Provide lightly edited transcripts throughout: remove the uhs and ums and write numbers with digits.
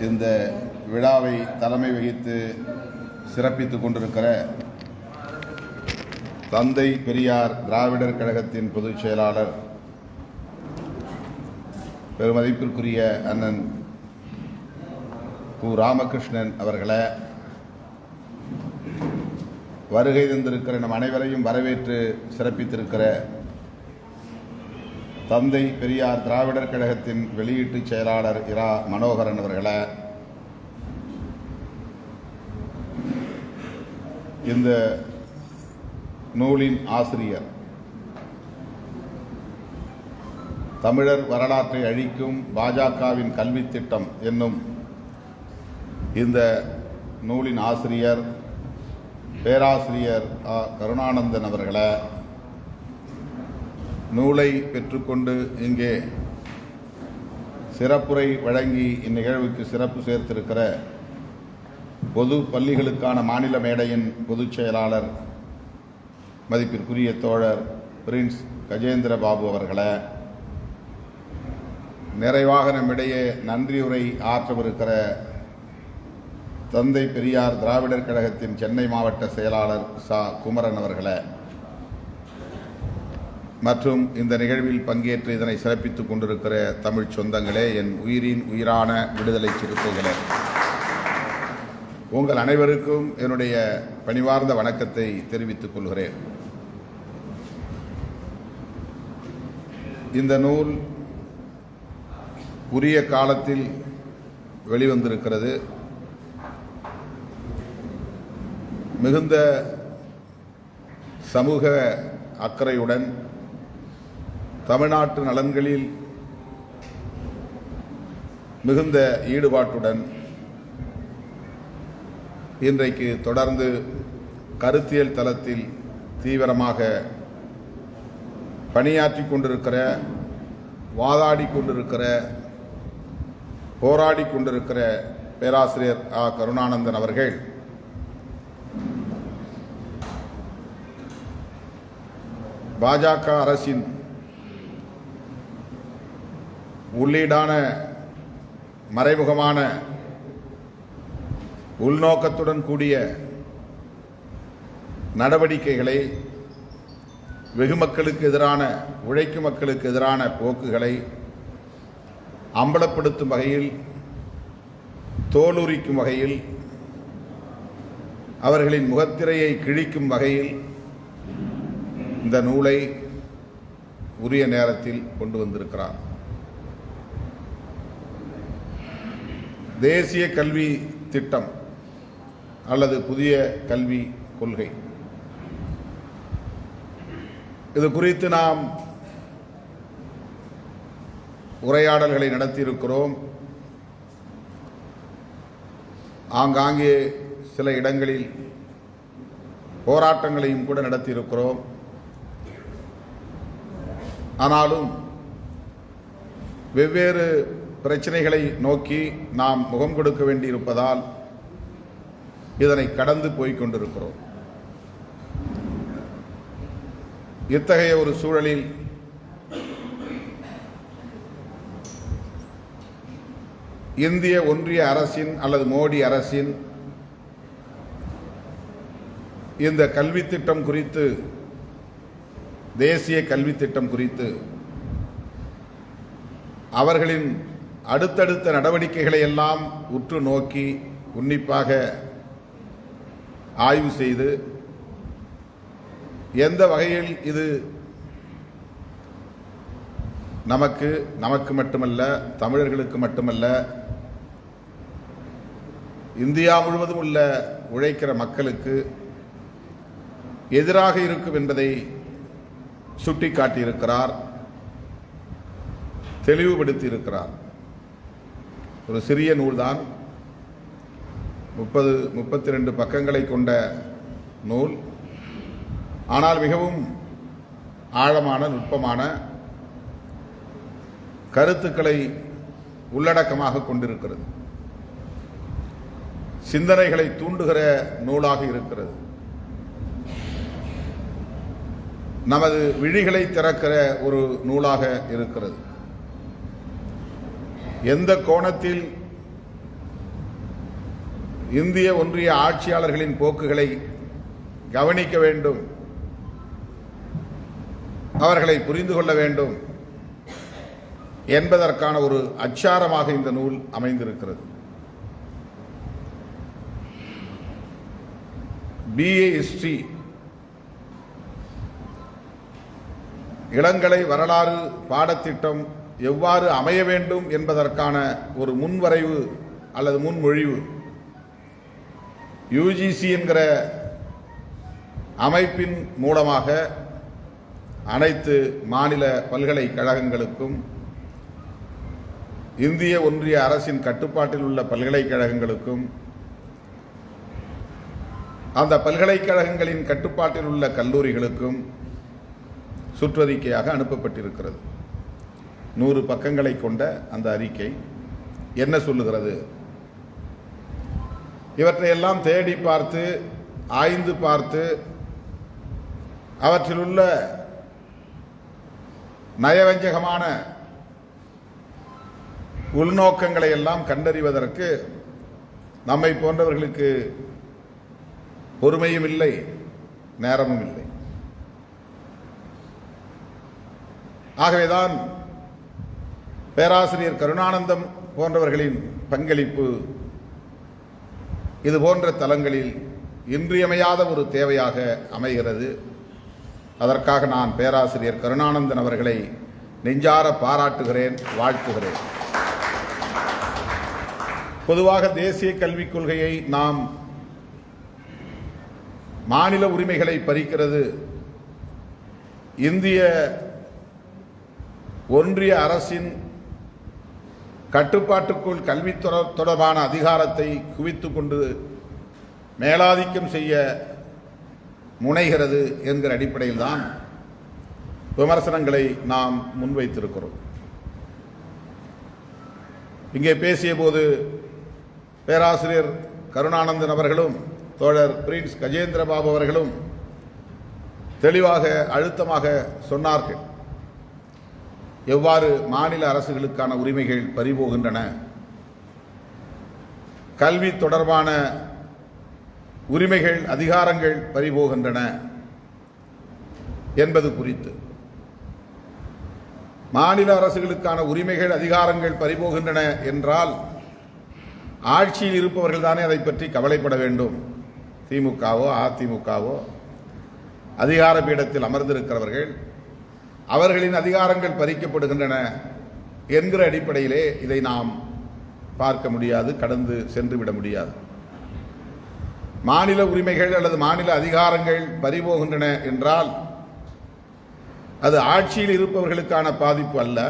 இந்த விழாவை தலைமை வகித்து சிறப்பித்துக் கொண்டிருக்கிற தந்தை பெரியார் திராவிடர் கழகத்தின் பொதுச் செயலாளர் பெருமதிப்பிற்குரிய அண்ணன் கு. ராமகிருஷ்ணன் அவர்களை, வருகை தந்திருக்கிற நம் அனைவரையும் வரவேற்று சிறப்பித்திருக்கிற தந்தை பெரியார் திராவிடர் கழகத்தின் வெளியீட்டு செயலாளர் இரா. மனோகரன் அவர்களை, இந்த நூலின் ஆசிரியர், தமிழர் வரலாற்றை அழிக்கும் பாஜகவின் கல்வி திட்டம் என்னும் இந்த நூலின் ஆசிரியர் பேராசிரியர் ஆ. கருணானந்தன் அவர்களை, நூலை பெற்றுக்கொண்டு இங்கே சிறப்புரை வழங்கி இந்நிகழ்வுக்கு சிறப்பு சேர்த்திருக்கிற பொது பள்ளிகளுக்கான மாநில மேடையின் பொதுச் செயலாளர் மதிப்பிற்குரிய தோழர் பிரின்ஸ் கஜேந்திர பாபு அவர்களை, நிறைவாக நம்மிடையே நன்றியுரை ஆற்றவிருக்கிற தந்தை பெரியார் திராவிடர் கழகத்தின் சென்னை மாவட்ட செயலாளர் சா. குமரன் அவர்களை மற்றும் இந்த நிகழ்வில் பங்கேற்று இதனை சிறப்பித்துக் கொண்டிருக்கிற தமிழ் சொந்தங்களே, என் உயிரின் உயிரான விடுதலை சிறுத்தைகளே, உங்கள் அனைவருக்கும் என்னுடைய பணிவார்ந்த வணக்கத்தை தெரிவித்துக் கொள்கிறேன். இந்த நூல் உரிய காலத்தில் வெளிவந்திருக்கிறது. மிகுந்த சமூக அக்கறையுடன், தமிழ்நாட்டு நலன்களில் மிகுந்த ஈடுபாட்டுடன் இன்றைக்கு தொடர்ந்து கருத்தியல் தளத்தில் தீவிரமாக பணியாற்றி கொண்டிருக்கிற, வாதாடி கொண்டிருக்கிற, போராடி கொண்டிருக்கிற பேராசிரியர் ஆ. கருணானந்தன் அவர்கள் பாஜக அரசின் உள்ளீடான மறைமுகமான உள்நோக்கத்துடன் கூடிய நடவடிக்கைகளை, வெகு மக்களுக்கு எதிரான, உழைக்கும் மக்களுக்கு எதிரான போக்குகளை அம்பலப்படுத்தும் வகையில், தோலுரிக்கும் வகையில், அவர்களின் முகத்திரையை கிழிக்கும் வகையில் இந்த நூலை உரிய நேரத்தில் கொண்டு வந்திருக்கிறார். தேசிய கல்வி திட்டம் அல்லது புதிய கல்வி கொள்கை, இது குறித்து நாம் உரையாடல்களை நடத்தியிருக்கிறோம். ஆங்காங்கே சில இடங்களில் போராட்டங்களையும் கூட நடத்தியிருக்கிறோம். ஆனாலும் வெவ்வேறு பிரச்சனைகளை நோக்கி நாம் முகம் கொடுக்க வேண்டியிருப்பதால் இதனை கடந்து போய்க் கொண்டிருக்கிறோம். இத்தகைய ஒரு சூழலில் இந்திய ஒன்றிய அரசின் அல்லது மோடி அரசின் இந்த கல்வி திட்டம் குறித்து, தேசிய கல்வி திட்டம் குறித்து அவர்களின் அடுத்தடுத்த நடவடிக்கைகளை எல்லாம் உற்று நோக்கி உன்னிப்பாக ஆய்வு செய்து, எந்த வகையில் இது நமக்கு மட்டுமல்ல, தமிழர்களுக்கு மட்டுமல்ல, இந்தியா முழுவதும் உள்ள உழைக்கிற மக்களுக்கு எதிராக இருக்கும் என்பதை சுட்டிக்காட்டியிருக்கிறார், தெளிவுபடுத்தி இருக்கிறார். ஒரு சிறிய நூல்தான், 32 பக்கங்களை கொண்ட நூல். ஆனால் மிகவும் ஆழமான, நுட்பமான கருத்துக்களை உள்ளடக்கமாக கொண்டிருக்கிறது. சிந்தனைகளை தூண்டுகிற நூலாக இருக்கிறது. நமது விழிகளை திறக்கிற ஒரு நூலாக இருக்கிறது. எந்த கோணத்தில் இந்திய ஒன்றிய ஆட்சியாளர்களின் போக்குகளை கவனிக்க வேண்டும், அவர்களை புரிந்து கொள்ள வேண்டும் என்பதற்கான ஒரு அச்சாரமாக இந்த நூல் அமைந்திருக்கிறது. BA ஹிஸ்டரி இளங்கலை வரலாறு பாடத்திட்டம் எவ்வாறு அமைய வேண்டும் என்பதற்கான ஒரு முன்வரைவு அல்லது முன்மொழிவு UGC என்கிற அமைப்பின் மூலமாக அனைத்து மாநில பல்கலைக்கழகங்களுக்கும் இந்திய ஒன்றிய அரசின் கட்டுப்பாட்டில் உள்ள பல்கலைக்கழகங்களுக்கும் அந்த பல்கலைக்கழகங்களின் கட்டுப்பாட்டில் உள்ள கல்லூரிகளுக்கும் சுற்றறிக்கையாக அனுப்பப்பட்டிருக்கிறது. 100 பக்கங்களை கொண்ட அந்த அறிக்கை என்ன சொல்லுகிறது? இவற்றையெல்லாம் தேடி பார்த்து ஆய்ந்து பார்த்து அவற்றிலுள்ள நயவஞ்சகமான உள்நோக்கங்களை எல்லாம் கண்டறிவதற்கு நம்மை போன்றவர்களுக்கு பொறுமையும் இல்லை, நேரமும் இல்லை. ஆகவேதான் பேராசிரியர் கருணானந்தம் போன்றவர்களின் பங்களிப்பு இது போன்ற தலங்களில் இன்றியமையாத ஒரு தேவையாக அமைகிறது. அதற்காக நான் பேராசிரியர் கருணானந்தன் அவர்களை நெஞ்சார பாராட்டுகிறேன், வாழ்த்துகிறேன். பொதுவாக தேசிய கல்விக் கொள்கையை நாம் மாநில உரிமைகளை பறிக்கிறது, இந்திய ஒன்றிய அரசின் கட்டுப்பாட்டுக்குள் கல்வி தொடர்பான அதிகாரத்தை குவித்துக் கொண்டு மேலாதிக்கம் செய்ய முனைகிறது என்கிற அடிப்படையில் தான் விமர்சனங்களை நாம் முன்வைத்திருக்கிறோம். இங்கே பேசிய போது பேராசிரியர் கருணானந்தன் அவர்களும் தோழர் பிரின்ஸ் கஜேந்திரபாபு அவர்களும் தெளிவாக அழுத்தமாக சொன்னார்கள், எவ்வாறு மாநில அரசுகளுக்கான உரிமைகள் பறிபோகின்றன, கல்வி தொடர்பான உரிமைகள் அதிகாரங்கள் பறிபோகின்றன என்பது குறித்து. மாநில அரசுகளுக்கான உரிமைகள் அதிகாரங்கள் பறிபோகின்றன என்றால் ஆட்சியில் இருப்பவர்கள் தானே அதை பற்றி கவலைப்பட வேண்டும். திமுகவோ அதிமுகவோ அதிகார பீடத்தில் அமர்ந்திருக்கிறவர்கள் அவர்களின் அதிகாரங்கள் பறிக்கப்படுகின்றன என்கிற அடிப்படையிலே இதை நாம் பார்க்க முடியாது, கடந்து சென்று விட முடியாது. மாநில உரிமைகள் அல்லது மாநில அதிகாரங்கள் பறிபோகின்றன என்றால் அது ஆட்சியில் இருப்பவர்களுக்கான பாதிப்பு அல்ல,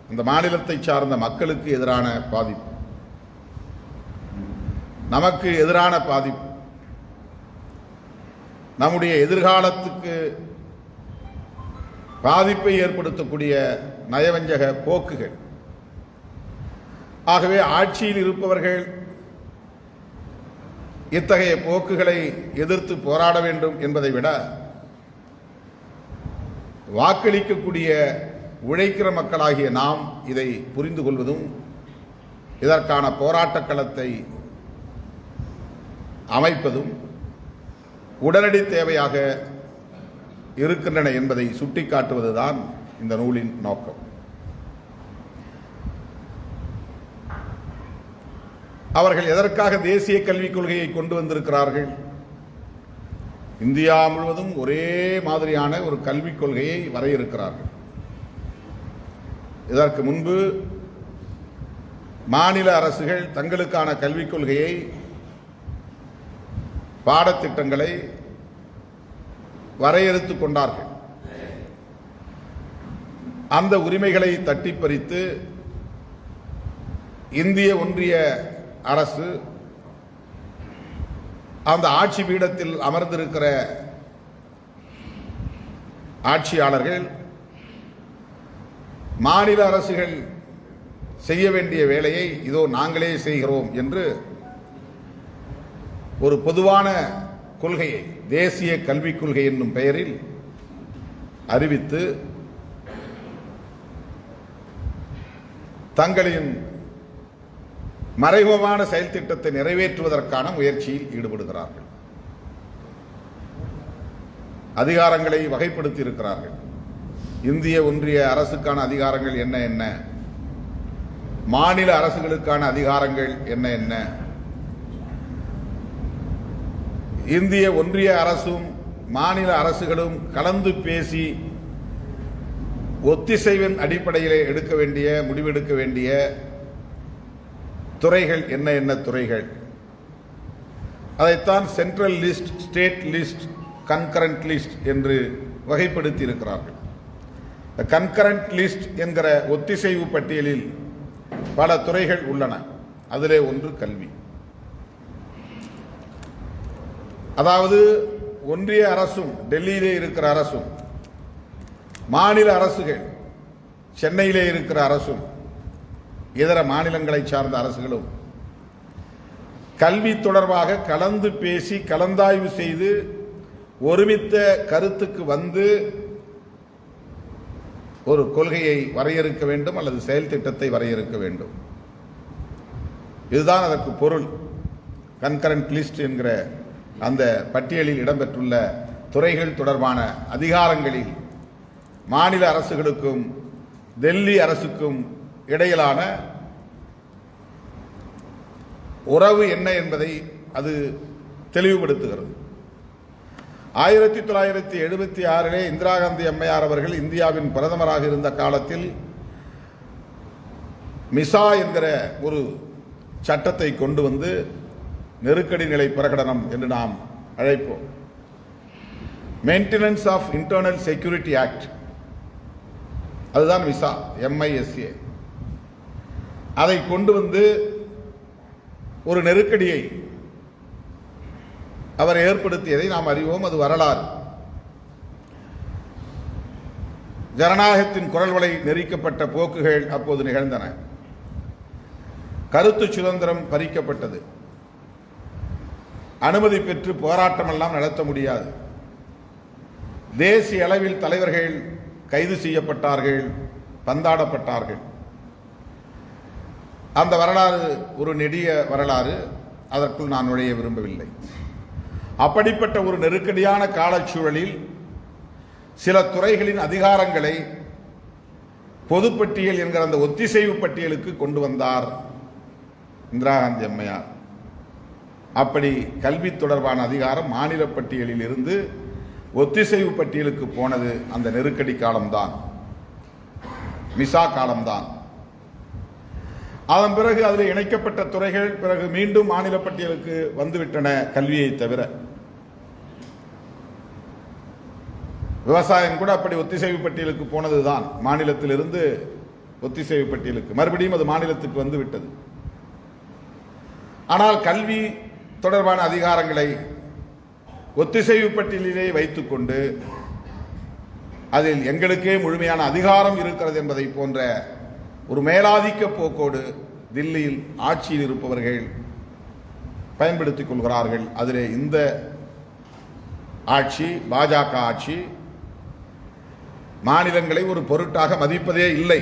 அந்த மாநிலத்தை சார்ந்த மக்களுக்கு எதிரான பாதிப்பு, நமக்கு எதிரான பாதிப்பு, நம்முடைய எதிர்காலத்துக்கு பாதிப்பை ஏற்படுத்தக்கூடிய நயவஞ்சக போக்குகள். ஆகவே ஆட்சியில் இருப்பவர்கள் இத்தகைய போக்குகளை எதிர்த்து போராட வேண்டும் என்பதை விட வாக்களிக்கக்கூடிய உழைக்கிற மக்களாகிய நாம் இதை புரிந்து கொள்வதும் இதற்கான போராட்டக் களத்தை அமைப்பதும் உடனடி தேவையாக இருக்கின்றன என்பதை சுட்டிக்காட்டுவதுதான் இந்த நூலின் நோக்கம். அவர்கள் எதற்காக தேசிய கல்விக் கொள்கையை கொண்டு வந்திருக்கிறார்கள்? இந்தியா முழுவதும் ஒரே மாதிரியான ஒரு கல்விக் கொள்கையை வரையறுக்கிறார்கள். இதற்கு முன்பு மாநில அரசுகள் தங்களுக்கான கல்விக் கொள்கையை, பாடத்திட்டங்களை வரையறுத்துக் கொண்டார்கள். அந்த உரிமைகளை தட்டி பறித்து இந்திய ஒன்றிய அரசு அந்த ஆட்சி பீடத்தில் அமர்ந்திருக்கிற ஆட்சியாளர்கள் மாநில அரசுகள் செய்ய வேண்டிய வேலையை இதோ நாங்களே செய்கிறோம் என்று ஒரு பொதுவான கொள்கையை, தேசிய கல்விக் கொள்கை என்னும் பெயரில் அறிவித்து தங்களின் மறைமுகமான செயல் திட்டத்தை நிறைவேற்றுவதற்கான முயற்சியில் ஈடுபடுகிறார்கள். அதிகாரங்களை வகைப்படுத்தி இருக்கிறார்கள். இந்திய ஒன்றிய அரசுக்கான அதிகாரங்கள் என்ன என்ன, மாநில அரசுகளுக்கான அதிகாரங்கள் என்ன என்ன, இந்திய ஒன்றிய அரசும் மாநில அரசுகளும் கலந்து பேசி ஒத்திசைவின் அடிப்படையிலே எடுக்க வேண்டிய முடிவெடுக்க வேண்டிய துறைகள் என்ன என்ன துறைகள், அதைத்தான் central list, state list, concurrent list என்று வகைப்படுத்தி இருக்கிறார்கள். கன்கரண்ட் லிஸ்ட் என்கிற ஒத்திசைவு பட்டியலில் பல துறைகள் உள்ளன. அதிலே ஒன்று கல்வி. அதாவது ஒன்றிய அரசும் டெல்லியிலே இருக்கிற அரசும் மாநில அரசுகள் சென்னையிலே இருக்கிற அரசும் இதர மாநிலங்களை சார்ந்த அரசுகளும் கல்வி தொடர்பாக கலந்து பேசி கலந்தாய்வு செய்து ஒருமித்த கருத்துக்கு வந்து ஒரு கொள்கையை வரையறுக்க வேண்டும் அல்லது செயல் திட்டத்தை வரையறுக்க வேண்டும். இதுதான் அதற்கு பொருள். கன்கரண்ட் லிஸ்ட் என்கிற அந்த பட்டியலில் இடம்பெற்றுள்ள துறைகள் தொடர்பான அதிகாரங்களில் மாநில அரசுகளுக்கும் டெல்லி அரசுக்கும் இடையிலான உறவு என்ன என்பதை அது தெளிவுபடுத்துகிறது. 1976 இந்திரா காந்தி அம்மையார் அவர்கள் இந்தியாவின் பிரதமராக இருந்த காலத்தில் மிசா என்கிற ஒரு சட்டத்தை கொண்டு வந்து நெருக்கடி நிலை பிரகடனம் என்று நாம் அழைப்போம். Maintenance of internal security act, அதுதான் மிசா, MISA. அதை கொண்டு வந்து ஒரு நெருக்கடியை அவர் ஏற்படுத்தியதை நாம் அறிவோம். அது வரலாறு. ஜனநாயகத்தின் குரல் வலை நெரிக்கப்பட்ட போக்குகள் அப்போது நிகழ்ந்தன. கருத்து சுதந்திரம் பறிக்கப்பட்டது. அனுமதி பெற்று போராட்டம் எல்லாம் நடத்த முடியாது. தேசிய அளவில் தலைவர்கள் கைது செய்யப்பட்டார்கள், பந்தாடப்பட்டார்கள். அந்த வரலாறு ஒரு நெடிய வரலாறு. அதற்குள் நான் நுழைய விரும்பவில்லை. அப்படிப்பட்ட ஒரு நெருக்கடியான காலச்சூழலில் சில துறைகளின் அதிகாரங்களை பொதுப்பட்டியல் என்கிற அந்த ஒத்திசைவு பட்டியலுக்கு கொண்டு வந்தார் இந்திரா காந்தி அம்மையார். அப்படி கல்வி தொடர்பான அதிகாரம் மாநில பட்டியலில் இருந்து ஒத்திசைவு பட்டியலுக்கு போனது அந்த நெருக்கடி காலம்தான், மிசா காலம்தான். அதன் பிறகு அதில் இணைக்கப்பட்ட துறைகள் பிறகு மீண்டும் மாநில பட்டியலுக்கு வந்துவிட்டன. கல்வியை தவிர விவசாயம் கூட அப்படி ஒத்திசைவு பட்டியலுக்கு போனதுதான். மாநிலத்திலிருந்து ஒத்திசைவு பட்டியலுக்கு மறுபடியும் அது மாநிலத்துக்கு வந்து விட்டது. ஆனால் கல்வி தொடர்பான அதிகாரங்களை ஒத்திசைவு பட்டியலிலே வைத்துக்கொண்டு அதில் எங்களுக்கே முழுமையான அதிகாரம் இருக்கிறது என்பதை போன்ற ஒரு மேலாதிக்க போக்கோடு தில்லியில் ஆட்சியில் இருப்பவர்கள் பயன்படுத்திக் கொள்கிறார்கள். அதிலே இந்த ஆட்சி, பாஜக ஆட்சி, மாநிலங்களை ஒரு பொருட்டாக மதிப்பதே இல்லை.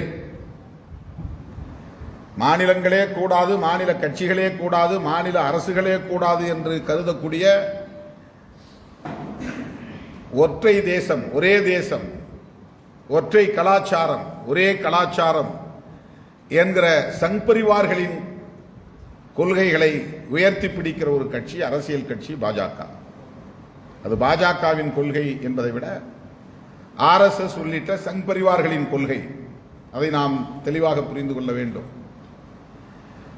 மாநிலங்களே கூடாது, மாநில கட்சிகளே கூடாது, மாநில அரசுகளே கூடாது என்று கருதக்கூடிய ஒற்றை தேசம், ஒரே தேசம், ஒற்றை கலாச்சாரம், ஒரே கலாச்சாரம் என்கிற சங்பரிவார்களின் கொள்கைகளை உயர்த்தி பிடிக்கிற ஒரு கட்சி, அரசியல் கட்சி பாஜக. அது பாஜகவின் கொள்கை என்பதை விட RSS உள்ளிட்ட சங்பரிவார்களின் கொள்கை. அதை நாம் தெளிவாக புரிந்து கொள்ள வேண்டும்.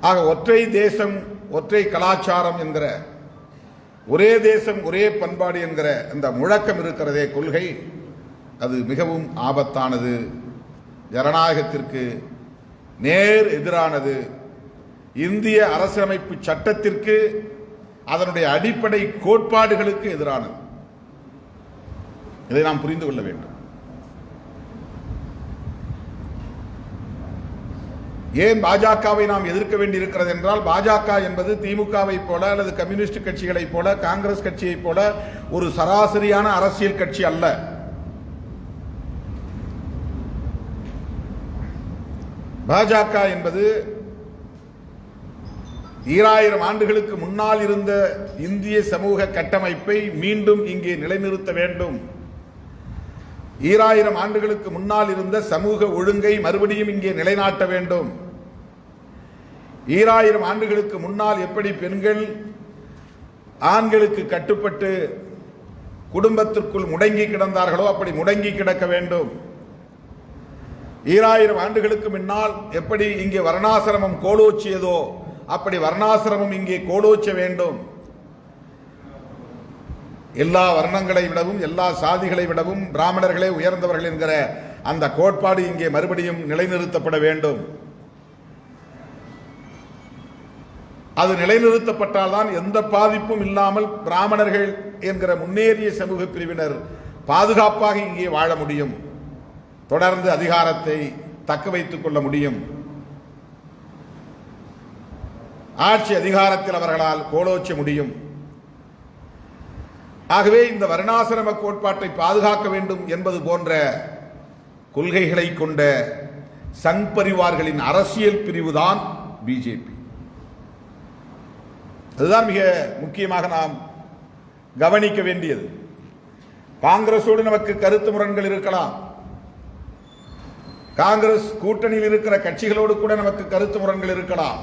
ஆக ஒற்றை தேசம், ஒற்றை கலாச்சாரம் என்கிற, ஒரே தேசம் ஒரே பண்பாடு என்கிற அந்த முழக்கம் இருக்கிறதே கொள்கை, அது மிகவும் ஆபத்தானது, ஜனநாயகத்திற்கு நேர் எதிரானது, இந்திய அரசியலமைப்பு சட்டத்திற்கு, அதனுடைய அடிப்படை கோட்பாடுகளுக்கு எதிரானது. இதை நாம் புரிந்து கொள்ள வேண்டும். ஏன் பாஜகவை நாம் எதிர்க்க வேண்டியிருக்கிறது என்றால், பாஜக என்பது திமுகவை போல அல்லது கம்யூனிஸ்ட் கட்சிகளைப் போல, காங்கிரஸ் கட்சியைப் போல ஒரு சராசரியான அரசியல் கட்சி அல்ல. பாஜக என்பது 2000 ஆண்டுகளுக்கு முன்னால் இருந்த இந்திய சமூக கட்டமைப்பை மீண்டும் இங்கே நிலைநிறுத்த வேண்டும். 2000 ஆண்டுகளுக்கு முன்னால் இருந்த சமூக ஒழுங்கை மறுபடியும் இங்கே நிலைநாட்ட வேண்டும். 2000 ஆண்டுகளுக்கு முன்னால் எப்படி பெண்கள் ஆண்களுக்கு கட்டுப்பட்டு குடும்பத்திற்குள் முடங்கி கிடந்தார்களோ அப்படி முடங்கி கிடக்க வேண்டும். 2000 ஆண்டுகளுக்கு முன்னால் எப்படி இங்கே வர்ணாசிரமம் கோலோச்சியதோ அப்படி வர்ணாசிரமம் இங்கே கோலோச்ச வேண்டும். எல்லா வர்ணங்களை விடவும் எல்லா சாதிகளை விடவும் பிராமணர்களே உயர்ந்தவர்கள் என்கிற அந்த கோட்பாடு இங்கே மறுபடியும் நிலைநிறுத்தப்பட வேண்டும். அது நிலைநிறுத்தப்பட்டால்தான் எந்த பாதிப்பும் இல்லாமல் பிராமணர்கள் என்கிற முன்னேறிய சமூக பிரிவினர் பாதுகாப்பாக இங்கே வாழ முடியும். தொடர்ந்து அதிகாரத்தை தக்க வைத்துக் கொள்ள முடியும். ஆட்சி அதிகாரத்தில் அவர்களால் கோலோச்ச முடியும். ஆகவே இந்த வர்ணாசிரம கோட்பாட்டை பாதுகாக்க வேண்டும் என்பது போன்ற கொள்கைகளை கொண்ட சங் பரிவார்களின் அரசியல் பிரிவுதான் பிஜேபி. அதுதான் மிக முக்கியமாக நாம் கவனிக்க வேண்டியது. காங்கிரஸோடு நமக்கு கருத்து முரண்கள் இருக்கலாம். காங்கிரஸ் கூட்டணியில் இருக்கிற கட்சிகளோடு கூட நமக்கு கருத்து முரண்கள் இருக்கலாம்.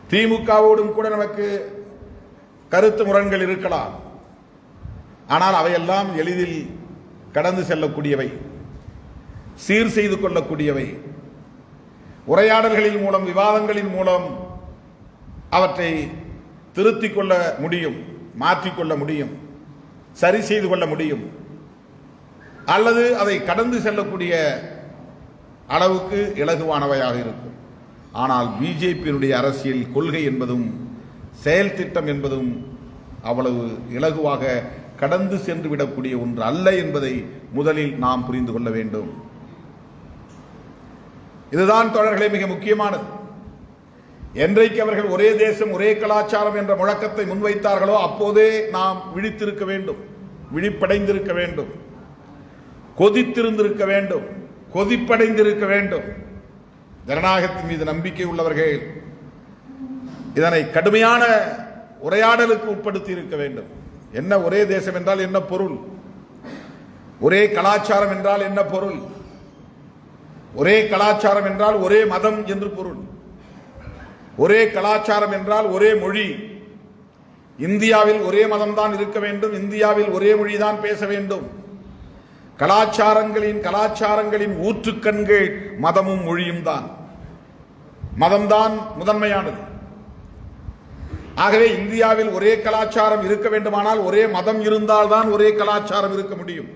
திமுகவோடும் கூட நமக்கு கருத்து முரண்கள் இருக்கலாம். ஆனால் அவையெல்லாம் எளிதில் கடந்து செல்லக்கூடியவை, சீர் செய்து கொள்ளக்கூடியவை. உரையாடல்களின் மூலம், விவாதங்களின் மூலம் அவற்றை திருத்திக் கொள்ள முடியும், மாற்றிக்கொள்ள முடியும், சரி செய்து கொள்ள முடியும். அல்லது அதை கடந்து செல்லக்கூடிய அளவுக்கு இலகுவானவையாக இருக்கும். ஆனால் பிஜேபியினுடைய அரசியல் கொள்கை என்பதும் செயல் திட்டம் என்பதும் அவ்வளவு இலகுவாக கடந்து சென்று விடக்கூடிய ஒன்று அல்ல என்பதை முதலில் நாம் புரிந்து கொள்ள வேண்டும். இதுதான் தோழர்களே மிக முக்கியமானது. என்றைக்கு அவர்கள் ஒரே தேசம் ஒரே கலாச்சாரம் என்ற முழக்கத்தை முன்வைத்தார்களோ அப்போதே நாம் விழித்திருக்க வேண்டும், விழிப்படைந்திருக்க வேண்டும், கொதித்திருந்திருக்க வேண்டும், கொதிப்படைந்திருக்க வேண்டும். ஜனநாயகத்தின் மீது நம்பிக்கை உள்ளவர்கள் இதனை கடுமையான உரையாடலுக்கு உட்படுத்தி இருக்க வேண்டும். என்ன ஒரே தேசம் என்றால் என்ன பொருள்? ஒரே கலாச்சாரம் என்றால் என்ன பொருள்? ஒரே கலாச்சாரம் என்றால் ஒரே மதம் என்று பொருள். ஒரே கலாச்சாரம் என்றால் ஒரே மொழி. இந்தியாவில் ஒரே மதம் தான் இருக்க வேண்டும், இந்தியாவில் ஒரே மொழிதான் பேச வேண்டும். கலாச்சாரங்களின் ஊற்றுக்கண்கள் மதமும் மொழியும் தான். மதம்தான் முதன்மையானது. ஆகவே இந்தியாவில் ஒரே கலாச்சாரம் இருக்க வேண்டுமானால் ஒரே மதம் இருந்தால்தான் ஒரே கலாச்சாரம் இருக்க முடியும்.